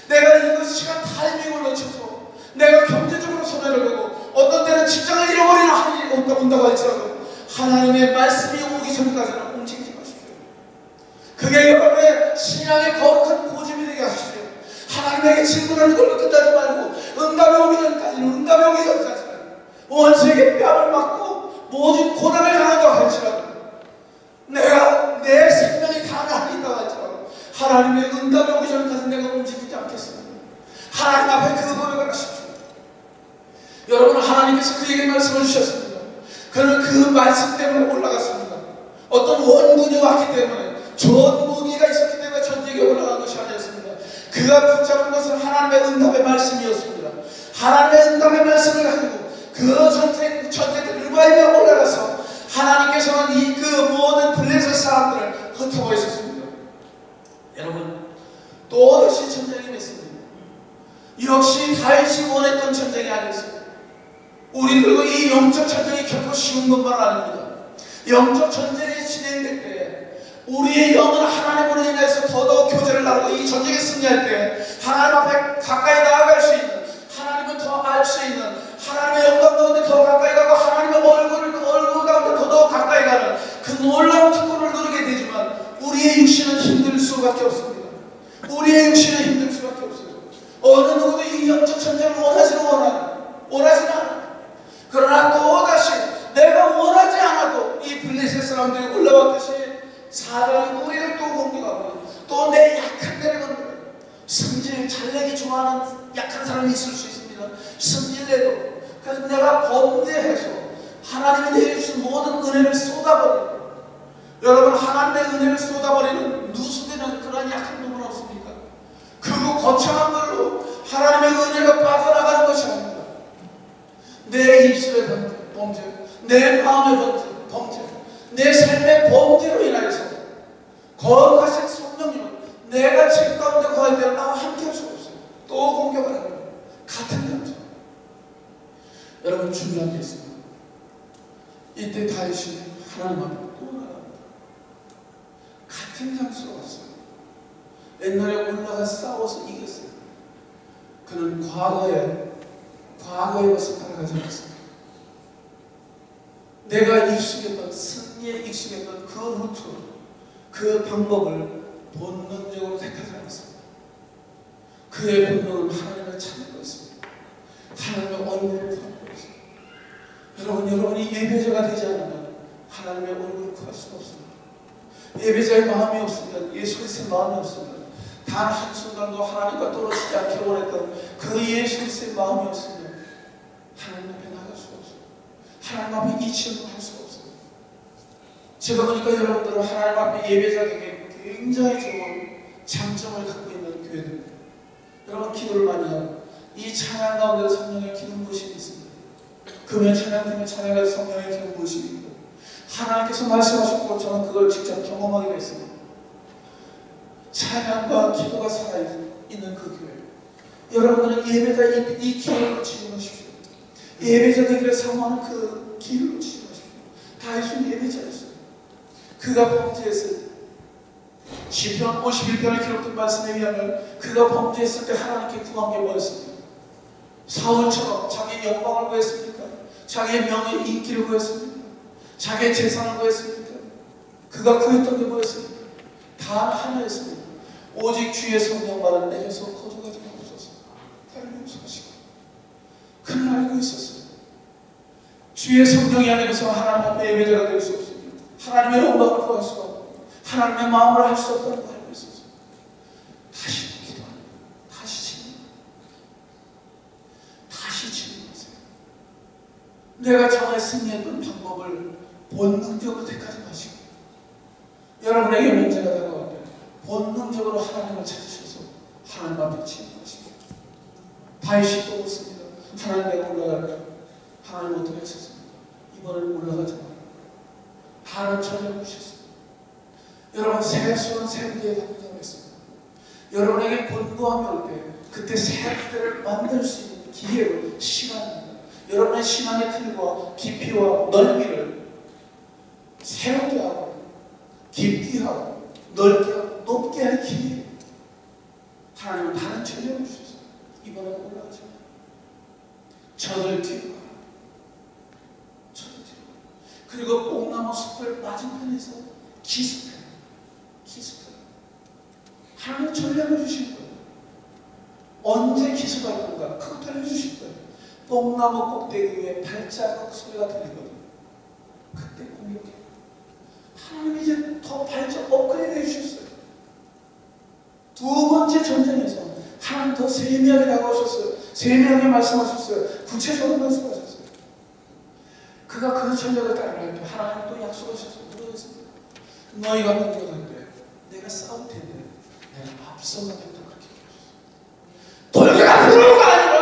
내가 이것 시간 타이밍을 놓쳐서 내가 경제적으로 손해를 보고 어떤 때는 직장을 잃어버리는 한 일이 온다고 할지라도 하나님의 말씀이 오기 전까지는 움직이지 마십시오. 그게 여러분의 신앙의 거룩한 고집이 되게 하십시오. 하나님에게 질문하는 걸로 끝나지 말고 응답이 오기 전까지는 원수에게 뺨을 맞고 모든 고난을 당한다고 할지라도 내가 내 생명이 가난하다고 할지라도 하나님의 응답이 오기 전까지 내가 움직이지 않겠습니다. 하나님 앞에 그 고백을 하십시오. 여러분 하나님께서 그에게 말씀을 주셨습니다. 그는 그 말씀 때문에 올라갔습니다. 어떤 원군이 왔기 때문에 전무기가 있었기 때문에 전쟁에 올라간 것이 아니었습니다. 그가 붙잡은 것은 하나님의 응답의 말씀이었습니다. 하나님의 응답의 말씀을 가지고 그 전쟁 리바임에 올라가서 하나님께서는 이 그 모든 블레셋 사람들을 흩어버 있었습니다. 여러분 또다시 전쟁이 맺습니다. 역시 다윗이 원했던 전쟁이 아니었습니다. 우리들도 이 영적 전쟁이 결코 쉬운 것만 아닙니다. 영적 전쟁이 진행될 때 우리의 영은 하나님으로 인해서 더더욱 교제를 나누고 이 전쟁에 승리할 때 하나님 앞에 가까이 나아갈 수 있는 하나님을 더 알 수 있는 하나님의 영광 가운데 더 가까이 그래서 내가 범죄해서 하나님이 내게 주신 모든 은혜를 쏟아버리고, 여러분 하나님의 은혜를 쏟아버리는 누수되는 그런 약한 부분 없습니까? 그거 거창한 걸로 하나님의 은혜가 빠져나가는 것이 아닙니다. 내 입술의 범죄, 내 마음의 범죄, 내 삶의 범죄로 인하여서 거룩하신 성령님은 내가 죄 가운데 거할 때 나와 함께 할 수가 없어요. 또 공격을 하는 거예요. 같은 감정. 여러분 중요한 게 있습니다. 이때 다윗이 하나님 앞에 또 나갑니다. 같은 장소로 갔어요. 옛날에 올라가 싸워서 이겼어요. 그는 과거의 것을 따라가지 않았습니다. 내가 익숙했던, 승리에 익숙했던 그 루트, 그 방법을 본능적으로 택하지 않았습니다. 그의 본능은 하나님을 찾는 거였습니다. 하나님의 얼굴을 구하는 거였습니다. 여러분이 예배자가 되지 않으면 하나님의 얼굴을 구할 수가 없습니다. 예배자의 마음이 없으면, 예수 그리스도의 마음이 없으면, 단 한순간도 하나님과 떨어지지 않기를 원했던 그 예수 그리스도의 마음이 없으면 하나님 앞에 나갈 수가 없어요. 하나님 앞에 이치를 할 수가 없어요. 제가 보니까 여러분들은 하나님 앞에 예배자에게 굉장히 좋은 장점을 갖고 있는 교회들입니다. 여러분 기도를 많이 하고 이 찬양 가운데 성령의 기름 부으심이 있습니다. 금요 찬양 중에 찬양에서 성령의 기름 부으심이 있고, 하나님께서 말씀하셨고 저는 그걸 직접 경험하게 됐습니다. 찬양과 기도가 살아있는 그 교회, 여러분들은 예배자 이 기회를 놓치지 마십시오. 예배자 되기를 사모하는 그 기회를 놓치지 마십시오. 다윗은 예배자였어요. 그가 범죄했을 때, 시편 51편에 기록된 말씀에 의하면 그가 범죄했을 때 하나님께 구한 게 뭐였습니까? 사울처럼 자기의 영광을 구했습니까? 자기의 명예, 인기를 구했습니까? 자기의 재산을 구했습니까? 그가 구했던 게 뭐였습니까? 단 하나였습니다. 오직 주의 성령만은 내게서 거두가지 마옵소서. 나를 용서하시고. 그는 알고 있었어요. 주의 성령이 아니고서 하나님 앞에 예배자가 될 수 없습니다. 하나님의 영광을 구할 수가 없고 하나님의 마음을 할 수 없다는 걸 알고 있었어요. 다시 기도합니다. 다시 질문하세요. 내가 전에 승리했던 방법을 본능적으로 택하지 마시고, 여러분에게 문제가 다가올 때 본능적으로 하나님을 찾으셔서 하나님 앞에 질문하십시오. 다윗이 또 묻습니다. 하나님 내가 올라갈까? 하나님 어떻게 하셨습니까? 이번에는 올라가지 마라. 하나님 전해주셨습니다. 여러분 새수는 새부대에 담긴다고 했습니다. 여러분에게 권고함이 올 때 그때 새부대를 만들 수 있는 기회로 시간입니다. 여러분의 신앙의 틀과 깊이와 넓이를 새롭게 하고 깊게 하고 넓게 하고 높게 할 기회, 하나님은 다른 전략을 주셨어요. 이번에는 올라가지 마라. 저들 뒤로 가라. 저들 뒤로 가라. 그리고 뽕나무 숲을 맞은편에서 기습해. 하나님 전략을 주신 거예요. 언제 기습할 건가? 그것도 알려주실 거예요. 뽕나무 꼭대기 위에 발자국 소리가 들리거든요. 그때 공격해. 하나님 이제 더 발전 업그레이드 해주셨어요. 두 번째 전쟁에서 하나님 더 세밀하게 다가오셨어요. 세밀하게 말씀하셨어요. 구체적으로 말씀하셨어요. 그가 그 전략을 따라갈 때 하나님 또 약속하셨어요. 뭐였습니까? 너희가 공격할 때 내가 싸울 텐데 내가 앞서가겠다. 그렇게 얘기하셨어요. 돌기가 부르가 아니라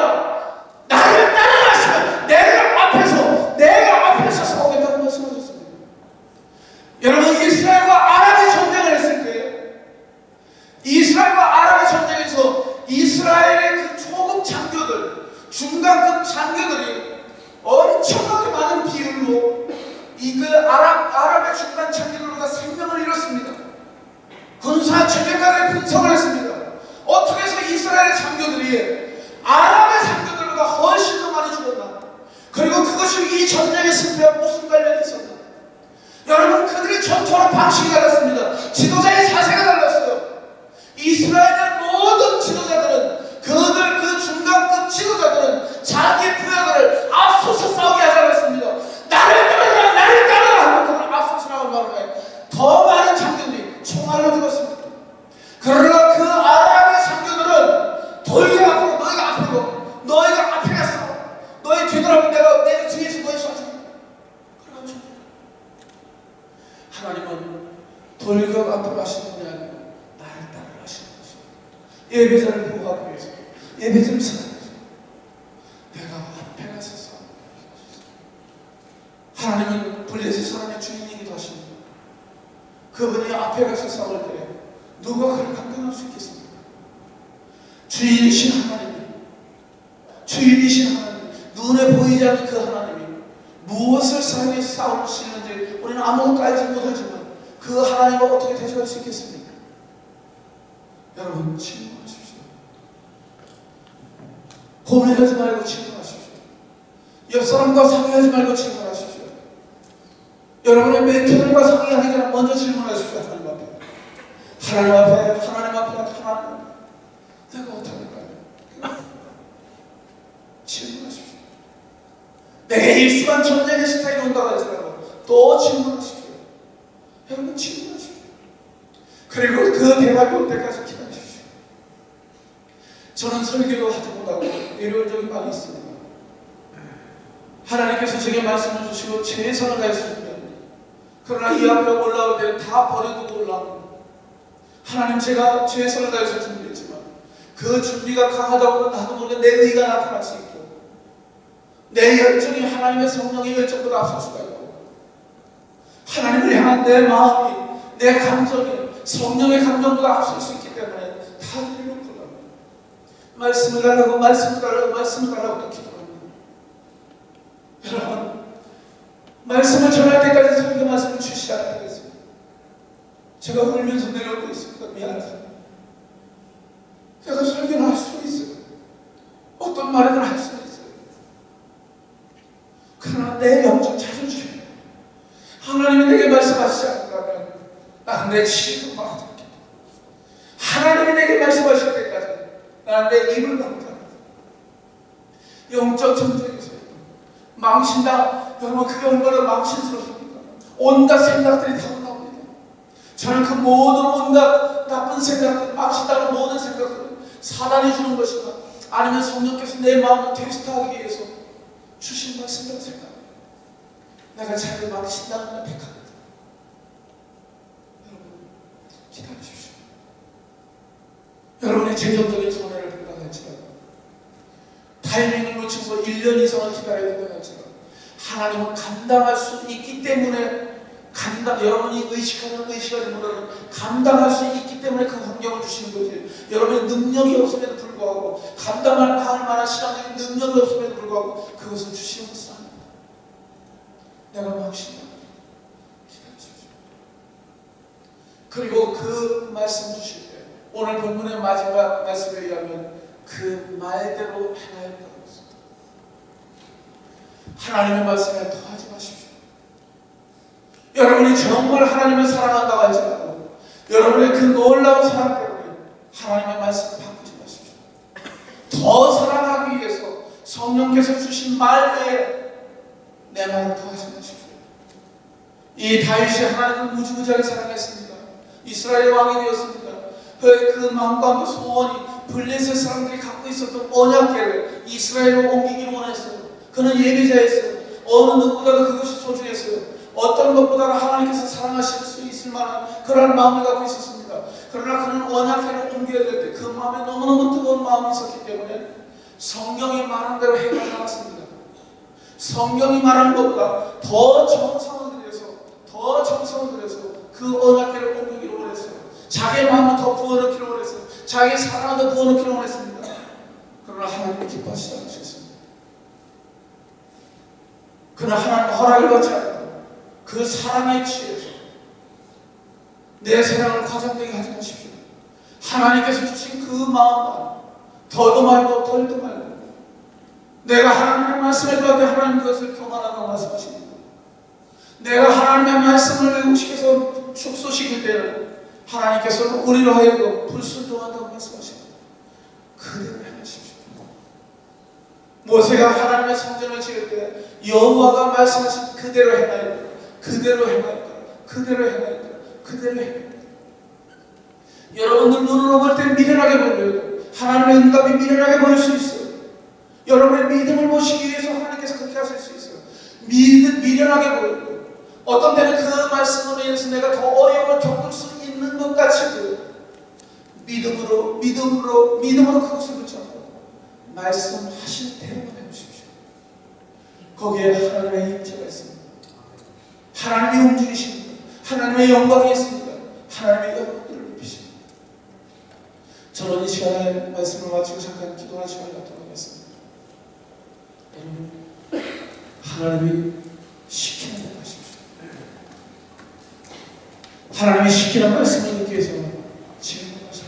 나를 따라가시면 내가 앞에서 싸우겠다고 말씀하셨습니다. 여러분 이스라엘과 아람이 전쟁을 했을 때, 이스라엘과 아람의 전쟁에서 이스라엘의 그 초급 장교들, 중간급 장교들이 엄청나게 많은 비율로 그 아랍의 중간 장교들보다 생명을 잃었습니다. 군사 전략가를 분석을 했습니다. 어떻게 해서 이스라엘의 장교들이 아랍의 장교들보다 훨씬 더 많이 죽었나? 그리고 그것이 이 전쟁의 승패와 무슨 관련이 있었나? 여러분 그들의 전투하는 방식이 달랐습니다. 지도자의 자세가 달랐어요. 이스라엘의 모든 지도자들은, 그들 그 중간급 지도자들은 자기 부하들을 앞서서 싸우게 하지 않았습니다. 나를 따라라 하고 그들 앞서서 나온 바람에 더 많은 장교들이 총알로 죽었습니다. 그러나 그 아람의 장교들은 너희가 앞으로, 너희가 앞에 갔어, 너희 뒤로 그러면 내가 뒤에서 너의 손을 그러죠. 하나님은 돌격 앞으로 하시는 분이 아니고 나를 따라 하시는 것입니다. 예배자를 보호하기 위해서, 예배자를 사랑하기 위해서 내가 앞에 가서 싸우는 것입니다. 하나님은 블레셋 사람의 주인이기도 하십니다. 그분이 앞에 가서 싸울 때 누가 그를 감당할 수 있겠습니까? 주인이신 하나님, 주인이신 하나님, 눈에 보이지 않는 그 하나님이 무엇을 사용해서 싸우시는지 우리는 아무것도 알지 못하지만 그 하나님과 어떻게 대적할 수 있겠습니까? 여러분, 침묵하십시오. 고민하지 말고 침묵하십시오. 옆 사람과 상의하지 말고 질문하십시오. 여러분의 멘토들과 상의하기 전에 먼저 질문하십시오. 하나님 앞에, 하나님 앞에, 하나님 앞에, 하나님, 내가 어떡할까요? 질문하십시오. 내게 일심한 전쟁의 스타일이 온다고 할지라도 또 질문하십시오. 여러분, 질문하십시오. 그리고 그 대답이 올 때까지 기다리십시오. 저는 설교도 하지 못하고 이런 적이 많이 있습니다. 하나님께서 제게 말씀을 주시고 최선을 다했습니다. 그러나 이 앞에 올라올 때 다 버려두고 올라옵니다. 하나님, 제가 최선을 다해서 준비했지만 그 준비가 강하다고 나도 모르게 내 의가 나타날 수 있고 내 열정이 하나님의 성령의 열정보다 앞설 수가 있고 하나님을 향한 내 마음이, 내 감정이 성령의 감정보다 앞설 수 있기 때문에 다 내려놓고 말씀을 달라고, 말씀을 달라고, 말씀을 달라고 또 기도합니다. 여러분, 말씀을 전할 때까지 설교 말씀을 주시지 않겠습니다. 제가 울면서 내려오고 있습니다. 미안합니다. 제가 설교를 할 수 있어요. 어떤 말을 할 수 있어요. 그러나 내 영적 자존심, 하나님이 내게 말씀하시지 않는다면 나는 내 치를 막아들게. 하나님이 내게 말씀하실 때까지 나는 내 입을 막아들게. 영적 전쟁에서 망신다. 여러분, 그게 얼마나 망신스럽습니까? 온갖 생각들이 다 올라옵니다. 저는 그 모든 온갖 나쁜 생각들, 망신다는 모든 생각들을 사단이 주는 것인가, 아니면 성령께서 내 마음을 테스트하기 위해서 주신 말씀이라고 생각합니다. 내가 자기를 망신다는 걸 택합니다. 여러분, 기다리십시오. 여러분의 재정적인 손해를 본다고 할지라도, 타이밍을 놓쳐서 1년 이상을 기다려야 된다고 할지라도 하나님은 감당할 수 있기 때문에, 여러분이 의식하지 못하는 감당할 수 있기 때문에 그 환경을 주시는 거지. 여러분의 능력이 없음에도 불구하고, 감당할 만한 신앙적인 능력이 없음에도 불구하고 그것을 주시는 것은 아닙니다. 내가 망신다. 기다리십시오. 그리고 그 말씀 주실 때, 오늘 본문의 마지막 말씀에 의하면 그 말대로 행하여 한다고 했습니다. 하나님의 말씀에 더하지 마십시오. 여러분이 정말 하나님을 사랑한다고 할지라도 여러분의 그 놀라운 사랑 때문에 하나님의 말씀을 바꾸지 마십시오. 더 사랑하기 위해서 성령께서 주신 말 외에 내 말을 더하지 마십시오. 이 다윗이 하나님을 무지무지하게 사랑했습니다. 이스라엘의 왕이 되었습니다. 그 마음과 그 소원이 블레셋 사람들이 갖고 있었던 언약궤를 이스라엘로 옮기기를 원했어요. 그는 예배자였어요. 어느 누구보다도 그것이 소중했어요. 어떤 것보다도 하나님께서 사랑하실 수 있을 만한 그런 마음을 갖고 있었습니다. 그러나 그는 언약궤를 옮겨야 될 때 그 마음에 너무너무 뜨거운 마음이 있었기 때문에 성경이 말한 대로 해가지 않았습니다. 성경이 말한 것보다 더 정성을 들여서 그 언약궤를 옮기기를 원했어요. 자기의 마음을 더 부어넣기를 원했어요. 자기의 사랑을 더 부어넣기를 원했습니다. 그러나 하나님이 기뻐하시지 않으셨습니다. 그러나 하나님 허락을 받지 않고 그 사랑에 취해서 내 사랑을 과장되게 하지 마십시오. 하나님께서 주신 그 마음만 더도 말고 덜도 말고, 내가 하나님의 말씀에 대해 하나님 그것을 교만하다고 말씀하십니다. 내가 하나님의 말씀을 왜곡시켜서 축소시킬 때는 하나님께서는 우리로 하여금 불순종한다고 말씀하십니다. 그대로 행하십시오. 모세가 하나님의 성전을 지을 때 여호와가 말씀하신 그대로 행하였다. 그대로 행하였다. 그대로 행하였다. 그대로 행하였다. 여러분들 눈으로 볼 때 미련하게 보여요. 하나님의 응답이 미련하게 보일 수 있어요. 여러분의 믿음을 보시기 위해서 하나님께서 그렇게 하실 수 있어요. 미련하게 보이고 어떤 때는 그 말씀으로 인해서 내가 더 어려움을 겪을 수 있는 것 같이 보여요. 믿음으로 그것을 붙잡고 말씀하신 대로만 해보십시오. 거기에 하나님의 임재가 있습니다. 하나님이 움직이십니다. 하나님의 영광이 있습니다. 하나님의 여러분들을 입히십니다. 저는 이 시간에 말씀을 마치고 잠깐 기도하는 시간을 갖도록 하겠습니다. 여러분, 하나님이 시키는 대로 하십시오. 하나님이 시키는 말씀을 듣기 위해서 질문하십시오.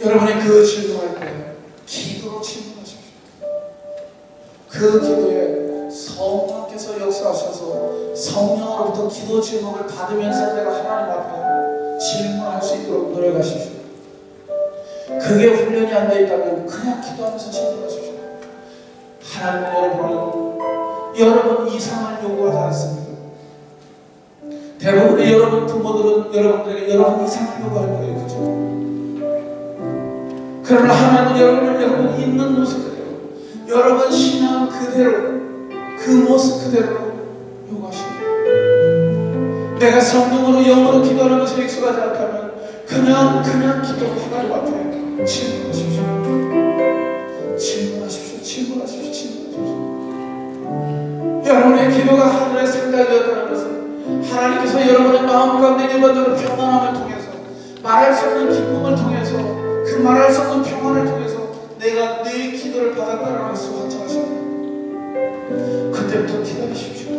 여러분이 그 질문할 때 기도로 질문하십시오. 그 기도에 성령께서 역사하셔서 성령으로부터 기도 제목을 받으면서 내가 하나님 앞에 질문할 수 있도록 노력하십시오. 그게 훈련이 안 되어 있다면 그냥 기도하면서 질문하십시오. 하나님은 여러분 이상을 요구하지 않습니다. 대부분의 여러분 부모들은 여러분들에게 여러분 이상을 요구할 거예요. 그죠? 그러나 하나님은 여러분을 여러분 있는 모습대로 여러분 신앙 그대로 그 모습 그대로 요구하십니다. 내가 성령으로 영으로 기도하는 것에 익숙하지 않다면 그냥 기도 하나님 앞에 질문하십시오. 여러분의 기도가 하늘에 상달되었다는 것은 하나님께서 여러분의 마음 가운데 일반적으로 평안함을 통해서 말할 수 없는 기쁨을 통해서 그 말할 수 없는 평안을 통해서 내가 내 기도를 받았다는 것을 확정하십니다. 그때부터 기다리십시오.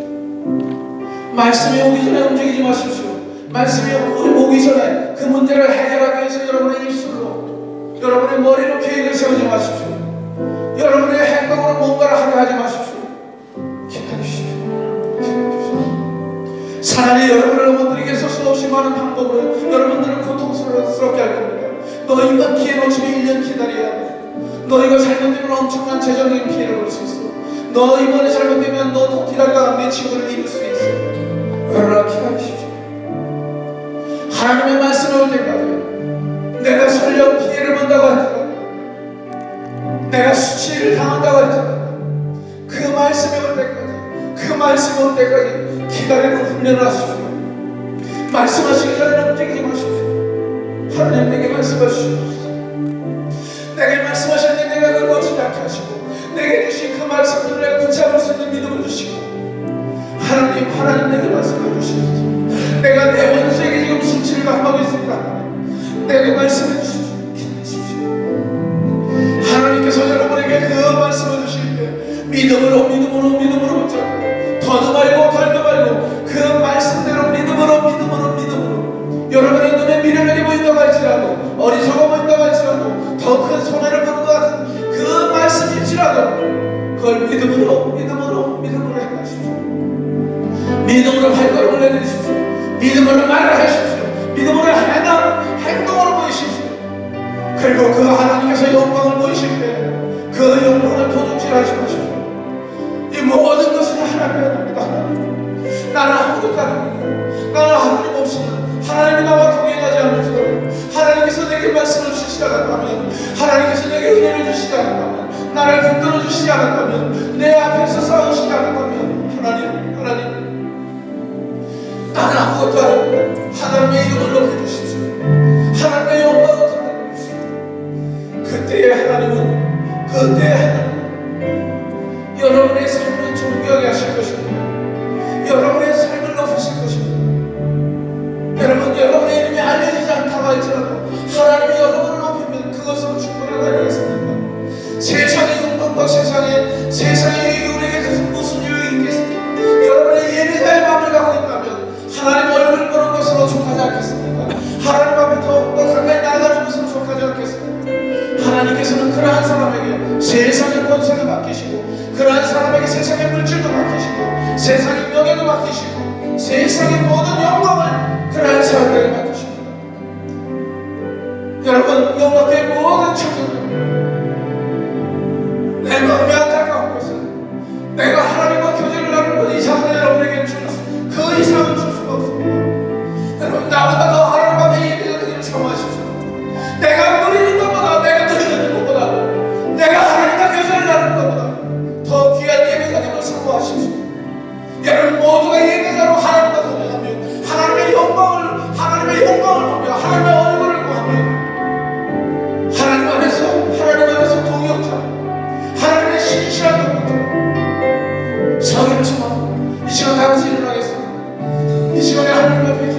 말씀이 오기 전에 움직이지 마십시오. 말씀이 오기 전에 그 문제를 해결하기 위해서 여러분의 입술로 여러분의 머리로 계획을 세우지 마십시오. 여러분의 행동으로 뭔가를 하려 하지 마십시오. 기다리십시오. 사단이 여러분을 넘어뜨리겠어 수없이 많은 방법으로 여러분들을 고통스럽게 할 겁니다. 너희가 기회 놓치면 1년 기다려야 돼. 너희가 잘못되면 엄청난 재정적인 피해를 볼 수 있어. 너 이번에 잘못되면 너도 기다리다가 내 친구를 잃을 수 있어. 그러나 기다리십시오. 하나님의 말씀이 올 때까지 내가 설령 피해를 본다고 할지라도 내가 수치를 당한다고 할지라도 그 말씀이 올 때까지 기다리는 훈련을 하십시오. 말씀하시기 전에 움직이지 마십시오. 하나님 내게 말씀하시오. 내게 말씀하실 때 내가 그걸 놓치지 않게 하시고 내게 주신 그 말씀을 내가 붙잡을 수 있는 믿음을 주시고 하나님 내게 말씀해 주시옵소서. 내가 내 원수에게 지금 수치를 당하고 있습니다. 내게 말씀해 주십시오. 기다리십시오. 하나님께서 여러분에게 그 말씀을 주실 때 믿음으로 붙잡고 더도 말고 덜도 말고 그 말씀대로 믿음으로 여러분의 눈에 미련하게 보인다고 할지라도 어리석어 보인다고 할지라도 더 큰 손해를 보는 것 같은 그 말씀일지라도 그걸 믿음으로 행하십시오. 믿음으로 발걸음을 내리십시오. 믿음으로 말을 하십시오. 믿음으로 행동으로 보이십시오. 그리고 그 하나님께서 영광을 보이실 때 그 영광을 도둑질하지 마십시오. 이 모든 것은 하나님의 은혜입니다. 나는 아무것도 아닙니다. 나는 하나님 없이는 하나님이 나와 동행하지 않는 하나님께서 내게 말씀을 주시지 않았다면 하나님께서 내게 은혜를 주시지 않았다면 나를 붙들어 주시지 않았다면 내 앞에서 싸우시지 않았다면 하나님 나는 아무것도 아닙니다. 하나님의 이름을 높여주십시오. 하나님의 영광을 드러내주십시오. 그때의 하나님은 여러분의 삶을 존귀하게 하실 것입니다. 여러분의 삶을 높이실 것입니다. 여러분의 이름이 알려지지 않다고 할지라도 하나님이 여러분을 높이면 그것으로 충분하다 아니겠습니까? 세상의 영광과 세상의 유익이 우리에게 무슨 유익이 있겠습니까? 여러분의 예배자의 마음을 갖고 있다면 하나님 얼굴 보는 것으로 족하지 않겠습니까? 하나님 앞에 더욱더 가까이 나아가는 것으로 족하지 않겠습니까? 하나님께서는 그러한 사람에게 세상의 권세를 맡기시고 그러한 사람에게 세상의 물질도 맡기시고 세상의 명예도 맡기시고 세상의 모든 영광을 그러한 사람에게 맡기십니다. 여러분 영광의 모든 청년들 내 마음이 안타까운 것은 내가 하나님과 교제를 나누는 것 이상은 여러분에게 그 이상은 줄 수가 없습니다. 여러분 나보다 더 하나님 앞에 예배자들을 사모하십시오. 내가 누리는 것보다 이 시간에 하나님 앞에